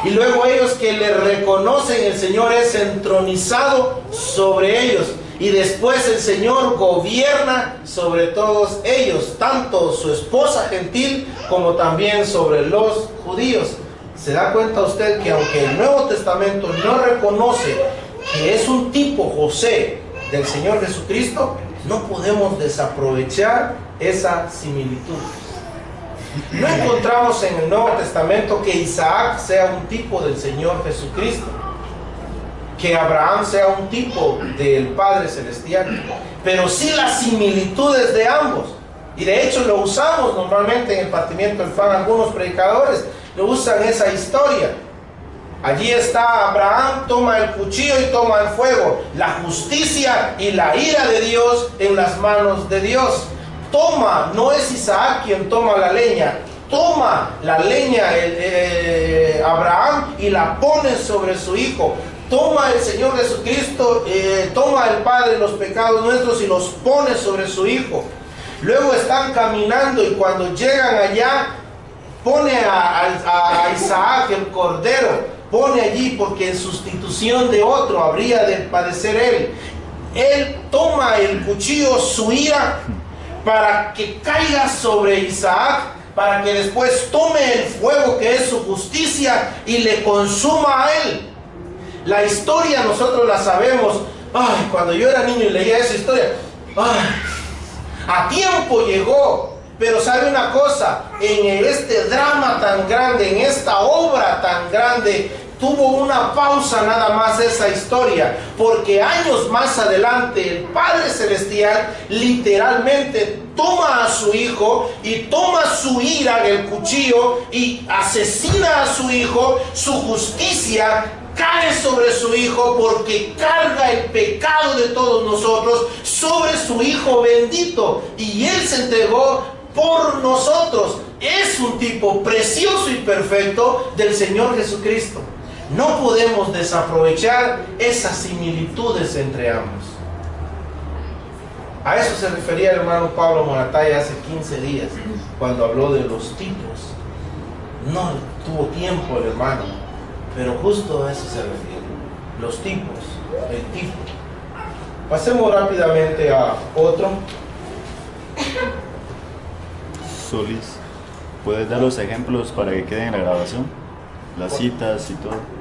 Y luego ellos que le reconocen, el Señor es entronizado sobre ellos. Y después el Señor gobierna sobre todos ellos, tanto su esposa gentil como también sobre los judíos. ¿Se da cuenta usted que aunque el Nuevo Testamento no reconoce que es un tipo José del Señor Jesucristo, no podemos desaprovechar esa similitud? No encontramos en el Nuevo Testamento que Isaac sea un tipo del Señor Jesucristo, que Abraham sea un tipo del Padre Celestial, pero sí las similitudes de ambos. Y de hecho lo usamos normalmente en el partimiento del pan. Algunos predicadores lo usan esa historia. Allí está Abraham, toma el cuchillo y toma el fuego, la justicia y la ira de Dios en las manos de Dios. Toma, no es Isaac quien toma la leña, toma la leña Abraham y la pone sobre su hijo. Toma el Señor Jesucristo, toma el Padre los pecados nuestros y los pone sobre su hijo. Luego están caminando y cuando llegan allá, pone a Isaac el cordero, pone allí porque en sustitución de otro habría de padecer él. Él toma el cuchillo, su ira, para que caiga sobre Isaac, para que después tome el fuego que es su justicia y le consuma a él. La historia nosotros la sabemos. Ay, cuando yo era niño y leía esa historia, a tiempo llegó. Pero sabe una cosa, en este drama tan grande, en esta obra tan grande, tuvo una pausa nada más esa historia, porque años más adelante el Padre Celestial literalmente toma a su hijo y toma su ira, el cuchillo, y asesina a su hijo. Su justicia cae sobre su hijo porque carga el pecado de todos nosotros sobre su hijo bendito, y él se entregó por nosotros. Es un tipo precioso y perfecto del Señor Jesucristo. No podemos desaprovechar esas similitudes entre ambos. A eso se refería el hermano Pablo Morataya hace 15 días, cuando habló de los tipos. No tuvo tiempo el hermano, pero justo a eso se refiere. Los tipos, el tipo. Pasemos rápidamente a otro. Solís, ¿puedes dar los ejemplos para que queden en la grabación? Las citas y todo.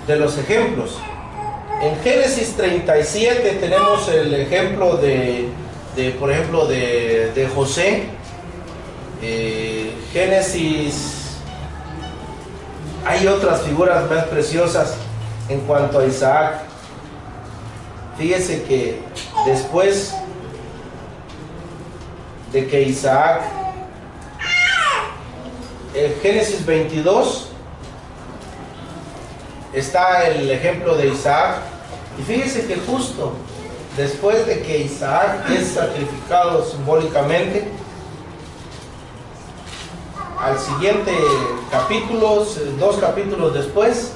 De los ejemplos. En Génesis 37 tenemos el ejemplo por ejemplo, de José. Génesis, hay otras figuras más preciosas en cuanto a Isaac. Fíjese que después de que Isaac, en Génesis 22 está el ejemplo de Isaac, Y fíjense que justo después de que Isaac es sacrificado simbólicamente, al siguiente capítulo, 2 capítulos después,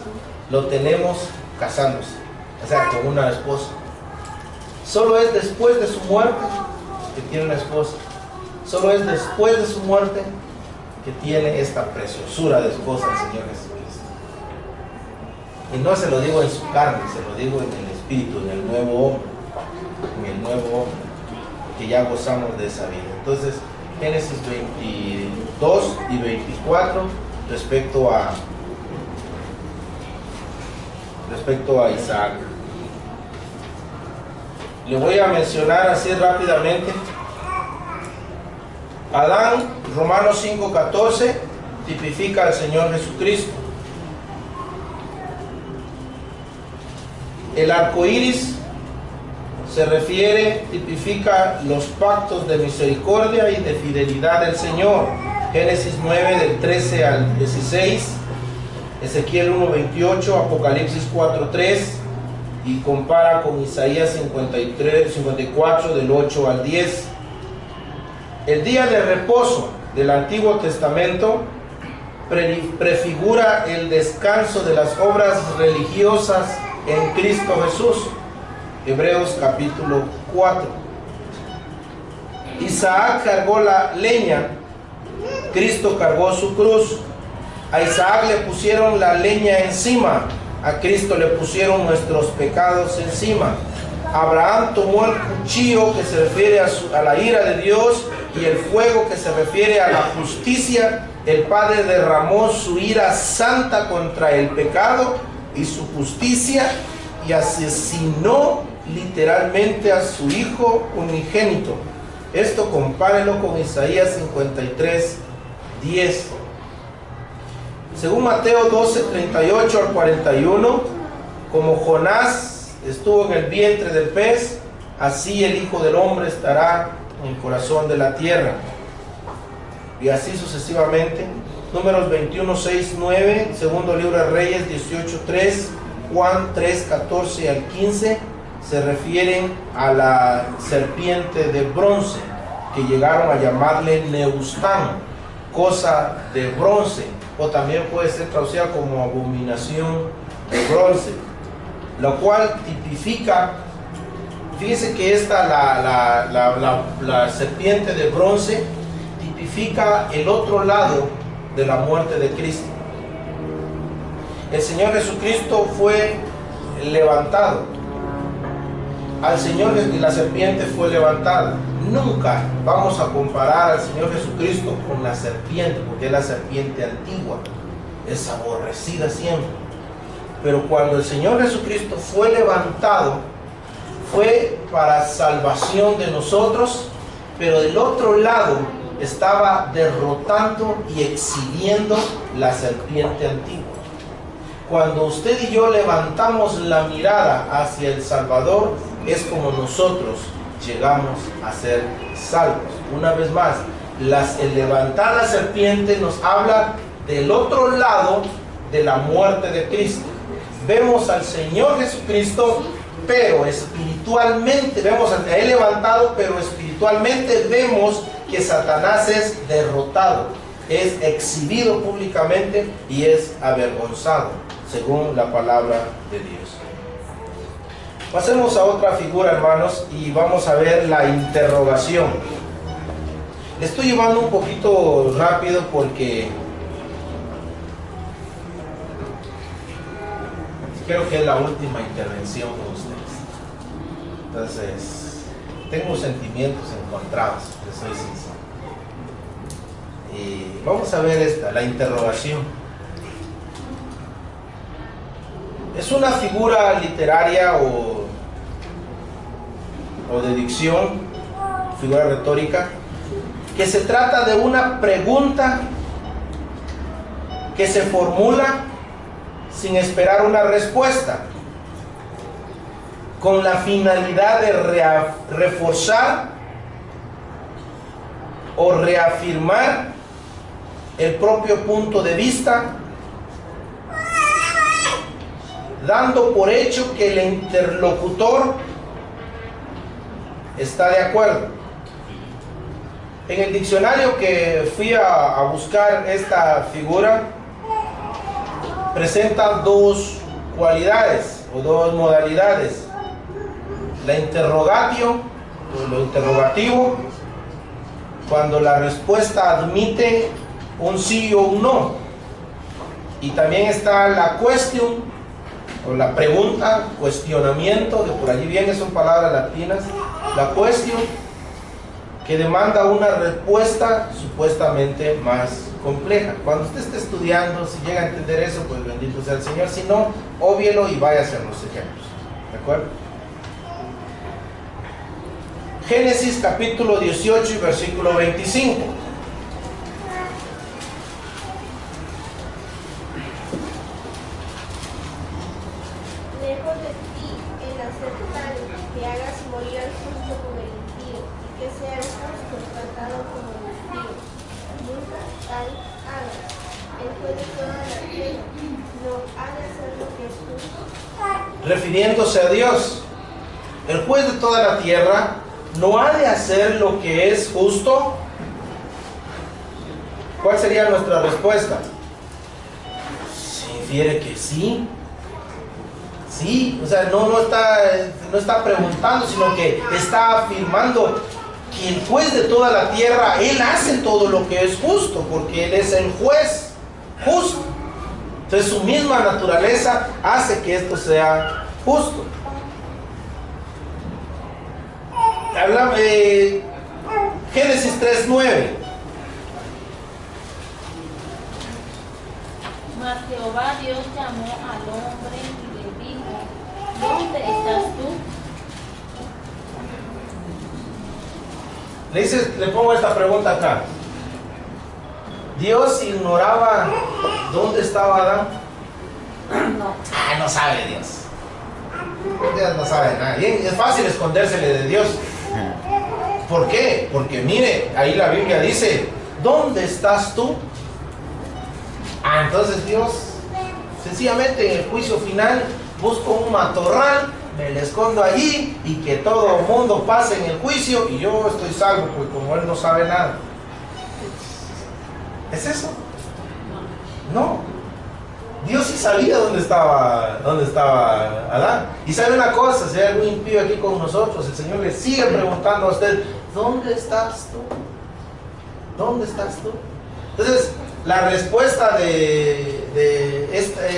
lo tenemos casándose, o sea, con una esposa. Solo es después de su muerte que tiene una esposa. Solo es después de su muerte que tiene esta preciosura de esposa el Señor Jesucristo. Y no se lo digo en su carne, se lo digo en el Espíritu, en el nuevo hombre, que ya gozamos de esa vida. Entonces, Génesis 22 y 24 respecto a Isaac. Le voy a mencionar así rápidamente. Adán, Romanos 5:14, tipifica al Señor Jesucristo. El arco iris se refiere, tipifica los pactos de misericordia y de fidelidad del Señor. Génesis 9 del 13 al 16, Ezequiel 1:28, Apocalipsis 4:3, y compara con Isaías 54 del 8 al 10. El día de reposo del Antiguo Testamento prefigura el descanso de las obras religiosas en Cristo Jesús. Hebreos capítulo 4. Isaac cargó la leña, Cristo cargó su cruz. A Isaac le pusieron la leña encima, a Cristo le pusieron nuestros pecados encima. Abraham tomó el cuchillo, que se refiere a la ira de Dios, y el fuego, que se refiere a la justicia. El Padre derramó su ira santa contra el pecado y su justicia, y asesinó literalmente a su Hijo unigénito. Esto compárelo con Isaías 53:10. Según Mateo 12:38 al 41, como Jonás estuvo en el vientre del pez, así el Hijo del Hombre estará en el corazón de la tierra. Y así sucesivamente. Números 21:6-9, segundo libro de Reyes 18:3, Juan 3:14 al 15, se refieren a la serpiente de bronce, que llegaron a llamarle Neustán, cosa de bronce, o también puede ser traducida como abominación de bronce, lo cual tipifica, fíjese que esta, la serpiente de bronce, tipifica el otro lado de la muerte de Cristo. El Señor Jesucristo fue levantado. Al Señor, la serpiente fue levantada. Nunca vamos a comparar al Señor Jesucristo con la serpiente, porque es la serpiente antigua, es aborrecida siempre. Pero cuando el Señor Jesucristo fue levantado, fue para salvación de nosotros, pero del otro lado estaba derrotando y exhibiendo la serpiente antigua. Cuando usted y yo levantamos la mirada hacia el Salvador, es como nosotros llegamos a ser salvos. Una vez más, el levantar la serpiente nos habla del otro lado de la muerte de Cristo. Vemos al Señor Jesucristo, pero espiritualmente, vemos a Él levantado, pero espiritualmente vemos que Satanás es derrotado, es exhibido públicamente y es avergonzado, según la palabra de Dios. Pasemos a otra figura, hermanos, y vamos a ver la interrogación. Le estoy llevando un poquito rápido porque creo que es la última intervención con ustedes. Entonces, tengo sentimientos encontrados, les soy sincero. Y vamos a ver esta, la interrogación. Es una figura literaria o de dicción, figura retórica, que se trata de una pregunta que se formula sin esperar una respuesta, con la finalidad de reforzar o reafirmar el propio punto de vista dando por hecho que el interlocutor está de acuerdo. En el diccionario que fui a buscar esta figura, presenta dos cualidades o dos modalidades: la interrogatio o lo interrogativo, cuando la respuesta admite un sí o un no, y también está la question o la pregunta, cuestionamiento, de por allí viene, son palabras latinas, la question, que demanda una respuesta supuestamente más compleja. Cuando usted esté estudiando, si llega a entender eso, pues bendito sea el Señor; si no, óbielo y vaya a hacer los ejemplos. ¿De acuerdo? Génesis capítulo 18 y versículo 25. Lejos de ti el hacer tal que hagas morir al justo con el impío, y que sea el justo tratado como el impío. Nunca tal hagas. El juez de toda la tierra no ha de hacer lo que es justo. Refiriéndose a Dios, el juez de toda la tierra no ha de hacer lo que es justo. ¿Cuál sería nuestra respuesta? Se infiere que sí. Sí, o sea, no está preguntando, sino que está afirmando que el juez de toda la tierra, Él hace todo lo que es justo, porque Él es el juez justo. Entonces su misma naturaleza hace que esto sea justo. Habla de Génesis 3:9. Mas Jehová Dios llamó al hombre y le dijo: ¿dónde estás tú? Le pongo esta pregunta acá. ¿Dios ignoraba dónde estaba Adán? No. No sabe Dios. Dios no sabe nada. Bien, es fácil escondérsele de Dios. ¿Por qué? Porque mire, ahí la Biblia dice: ¿dónde estás tú? Entonces Dios sencillamente en el juicio final busco un matorral, me le escondo allí y que todo el mundo pase en el juicio y yo estoy salvo, porque como Él no sabe nada. ¿Es eso? No. Dios sí sabía dónde estaba Adán. Y sabe una cosa, si hay algún impío aquí con nosotros, el Señor le sigue preguntando a usted: ¿dónde estás tú? ¿Dónde estás tú? Entonces, la respuesta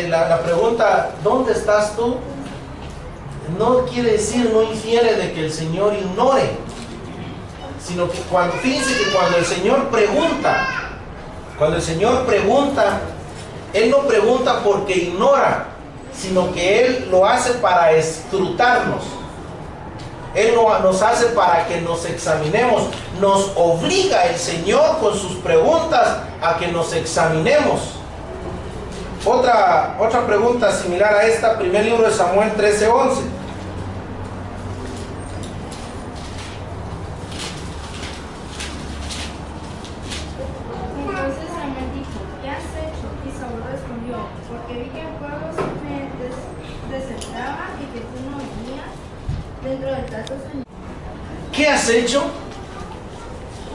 la pregunta ¿dónde estás tú? No quiere decir, no infiere de que el Señor ignore, sino que fíjense que cuando el Señor pregunta, Él no pregunta porque ignora, sino que Él lo hace para escrutarnos. Él nos hace para que nos examinemos. Nos obliga el Señor con sus preguntas a que nos examinemos. Otra pregunta similar a esta, primer libro de Samuel 13:11. Entonces Samuel dijo: ¿qué has hecho? Y Saúl respondió: porque vi que el pueblo se me desertaba y que tú no venías dentro del trato Señor. ¿Qué has hecho?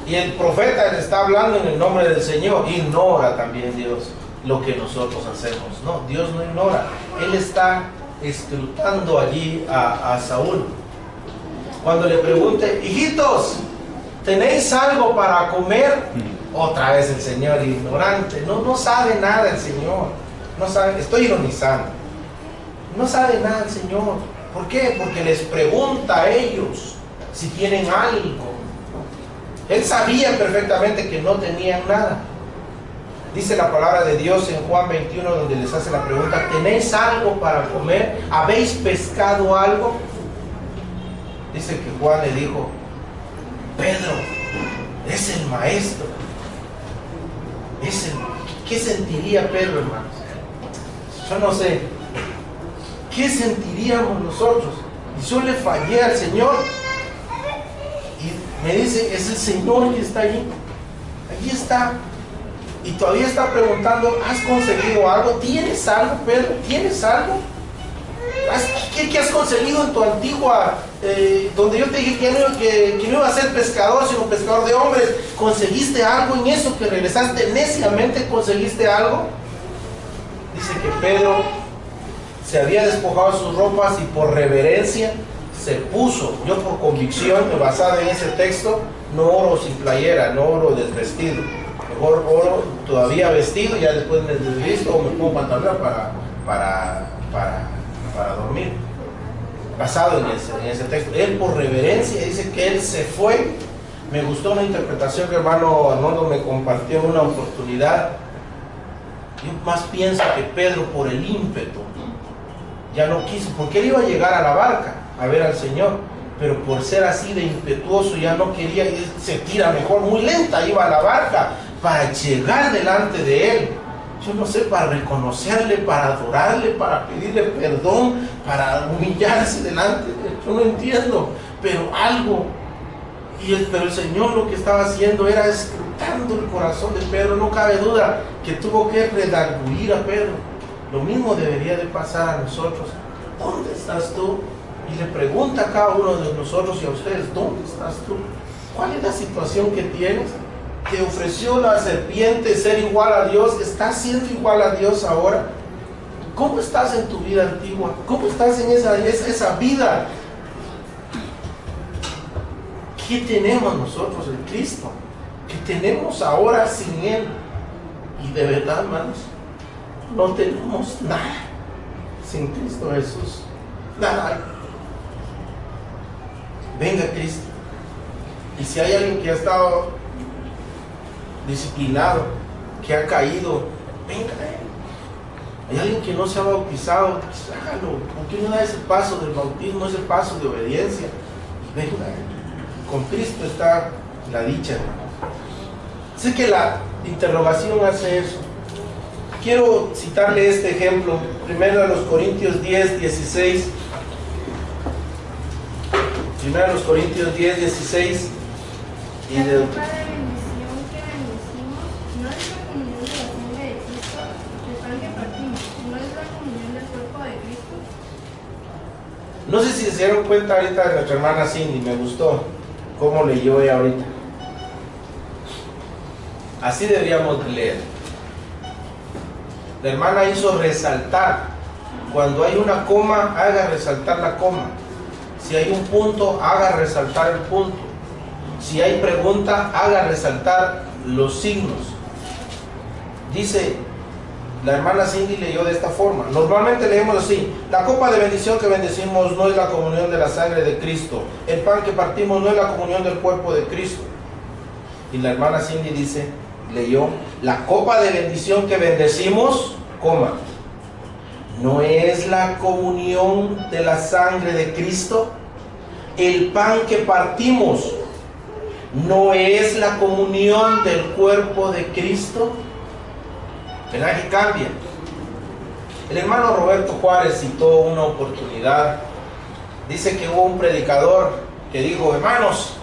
Y el profeta le está hablando en el nombre del Señor. Ignora también Dios lo que nosotros hacemos. No, Dios no ignora. Él está escrutando allí a Saúl. Cuando le pregunte: hijitos, ¿tenéis algo para comer? Otra vez el Señor ignorante. No sabe nada el Señor. No sabe, estoy ironizando. No sabe nada el Señor. ¿Por qué? Porque les pregunta a ellos si tienen algo. Él sabía perfectamente que no tenían nada. Dice la palabra de Dios en Juan 21, donde les hace la pregunta: ¿tenéis algo para comer? ¿Habéis pescado algo? Dice que Juan le dijo: Pedro, es el maestro. ¿Qué sentiría Pedro, hermanos? Yo no sé. ¿Qué sentiríamos nosotros? Y yo le fallé al Señor. Y me dice: es el Señor que está allí. Allí está. Y todavía está preguntando: ¿has conseguido algo? ¿Tienes algo, Pedro? ¿Tienes algo? ¿Qué has conseguido en tu antigua, donde yo te dije que no iba a ser pescador, sino pescador de hombres? ¿Conseguiste algo en eso que regresaste neciamente? ¿Conseguiste algo? Dice que Pedro se había despojado de sus ropas y por reverencia se puso. Yo por convicción, basada en ese texto, no oro sin playera, no oro desvestido. Mejor oro todavía vestido, ya después me desvisto o me pongo pantalón para dormir. Basado en ese texto. Él por reverencia dice que él se fue. Me gustó una interpretación que el hermano Arnoldo me compartió en una oportunidad. Yo más pienso que Pedro por el ímpetu ya no quiso, porque él iba a llegar a la barca a ver al Señor, pero por ser así de impetuoso ya no quería, y se tira mejor, muy lenta iba a la barca para llegar delante de él. Yo no sé, para reconocerle, para adorarle, para pedirle perdón, para humillarse delante de él. Yo no entiendo, pero algo. Pero el Señor lo que estaba haciendo era escrutando el corazón de Pedro. No cabe duda que tuvo que redarguir a Pedro. Lo mismo debería de pasar a nosotros. ¿Dónde estás tú? Y le pregunta a cada uno de nosotros y a ustedes, ¿dónde estás tú? ¿Cuál es la situación que tienes? ¿Te ofreció la serpiente ser igual a Dios? ¿Estás siendo igual a Dios ahora? ¿Cómo estás en tu vida antigua? ¿Cómo estás en esa vida? ¿Qué tenemos nosotros en Cristo? ¿Qué tenemos ahora sin Él? Y de verdad, hermanos, no tenemos nada sin Cristo Jesús. Nada. Venga Cristo. Y si hay alguien que ha estado disciplinado, que ha caído, venga a Él. Hay alguien que no se ha bautizado, pues hágalo. ¿Por qué no da ese paso del bautismo, ese paso de obediencia? Y venga a Él. Con Cristo está la dicha, hermano. Sé que la interrogación hace eso. Quiero citarle este ejemplo. Primero a los Corintios 10, 16. Primero a los Corintios 10, 16. Y La de... copa de bendición que bendecimos no es la comunión de la sangre de Cristo, el pan que partimos, no es la comunión del cuerpo de Cristo. No sé si se dieron cuenta ahorita de nuestra hermana Cindy, me gustó cómo leyó ella ahorita. Así deberíamos leer. La hermana hizo resaltar. Cuando hay una coma, haga resaltar la coma. Si hay un punto, haga resaltar el punto. Si hay pregunta, haga resaltar los signos. Dice, la hermana Cindy leyó de esta forma. Normalmente leemos así: la copa de bendición que bendecimos no es la comunión de la sangre de Cristo. El pan que partimos no es la comunión del cuerpo de Cristo. Y la hermana Cindy dice, leyó, la copa de bendición que bendecimos, coma, no es la comunión de la sangre de Cristo. El pan que partimos no es la comunión del cuerpo de Cristo. ¿Verdad que cambia? El hermano Roberto Juárez citó una oportunidad. Dice que hubo un predicador que dijo: hermanos,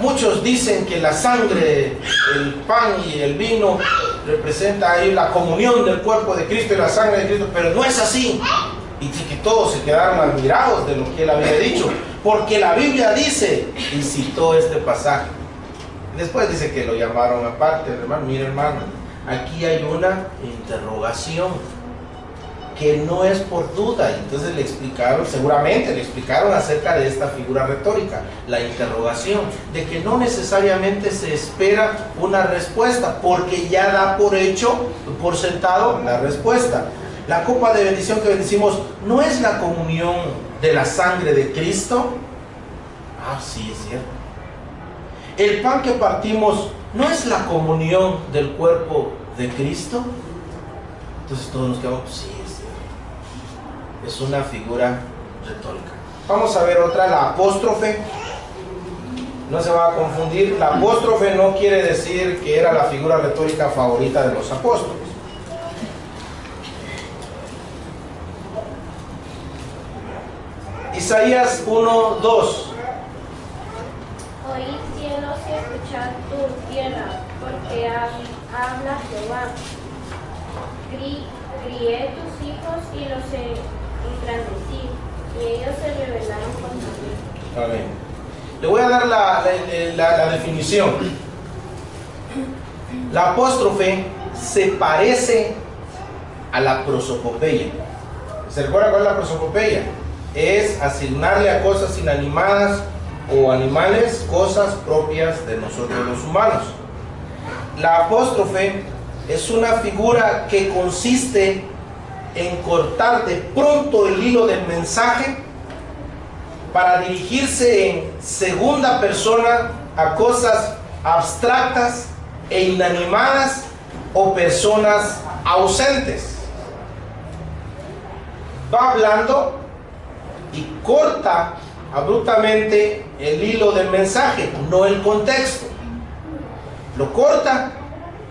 muchos dicen que la sangre, el pan y el vino representa ahí la comunión del cuerpo de Cristo y la sangre de Cristo, pero no es así. Y que todos se quedaron admirados de lo que él había dicho, porque la Biblia dice, y citó este pasaje. Después dice que lo llamaron aparte, hermano. Mire, hermano, aquí hay una interrogación que no es por duda. Y entonces le explicaron, seguramente le explicaron acerca de esta figura retórica, la interrogación, de que no necesariamente se espera una respuesta, porque ya da por hecho, por sentado la respuesta. La copa de bendición que bendecimos no es la comunión de la sangre de Cristo. Ah, sí, es cierto. El pan que partimos no es la comunión del cuerpo de Cristo. Entonces todos nos quedamos, sí, es cierto. Es una figura retórica. Vamos a ver otra, la apóstrofe. No se va a confundir. La apóstrofe no quiere decir que era la figura retórica favorita de los apóstoles. Isaías 1, 2. Oíd cielos y escuchad tu tierra, porque habla Jehová. Crié tus hijos y los engrandecí, y ellos se rebelaron contra mí. Amén. Le voy a dar la definición. La apóstrofe se parece a la prosopopeya. ¿Se recuerda cuál es la prosopopeya? Es asignarle a cosas inanimadas o animales cosas propias de nosotros los humanos. La apóstrofe es una figura que consiste en cortar de pronto el hilo del mensaje para dirigirse en segunda persona a cosas abstractas e inanimadas o personas ausentes. Va hablando y corta abruptamente el hilo del mensaje, no el contexto. Lo corta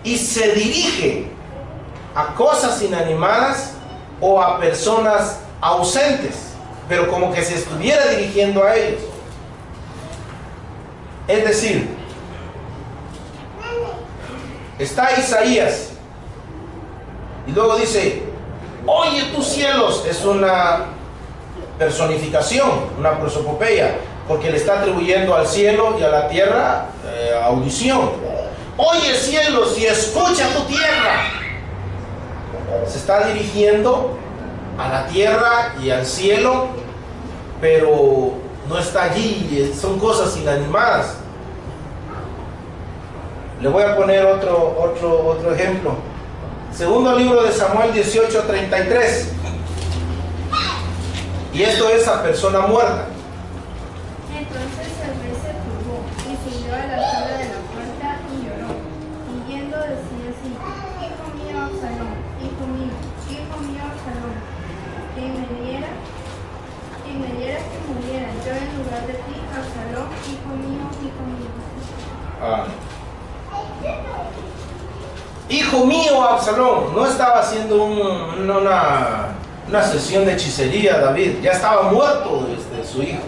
y se dirige a cosas inanimadas o a personas ausentes, pero como que se estuviera dirigiendo a ellos. Es decir, está Isaías y luego dice: oye tus cielos. Es una personificación, una prosopopeya, porque le está atribuyendo al cielo y a la tierra audición. Oye cielos y escucha tu tierra. Se está dirigiendo a la tierra y al cielo, pero no está allí, son cosas inanimadas. Le voy a poner otro ejemplo. Segundo libro de Samuel 18:33. Y esto es a persona muerta. Entonces el rey se turbó y subió a la sala de la puerta y lloró. Y yendo decía así: hijo mío Absalón, hijo mío Absalón, quien me diera que muriera yo en lugar de ti, Absalón, hijo mío, hijo mío. Hijo mío Absalón. No estaba haciendo una sesión de hechicería David, ya estaba muerto su hijo.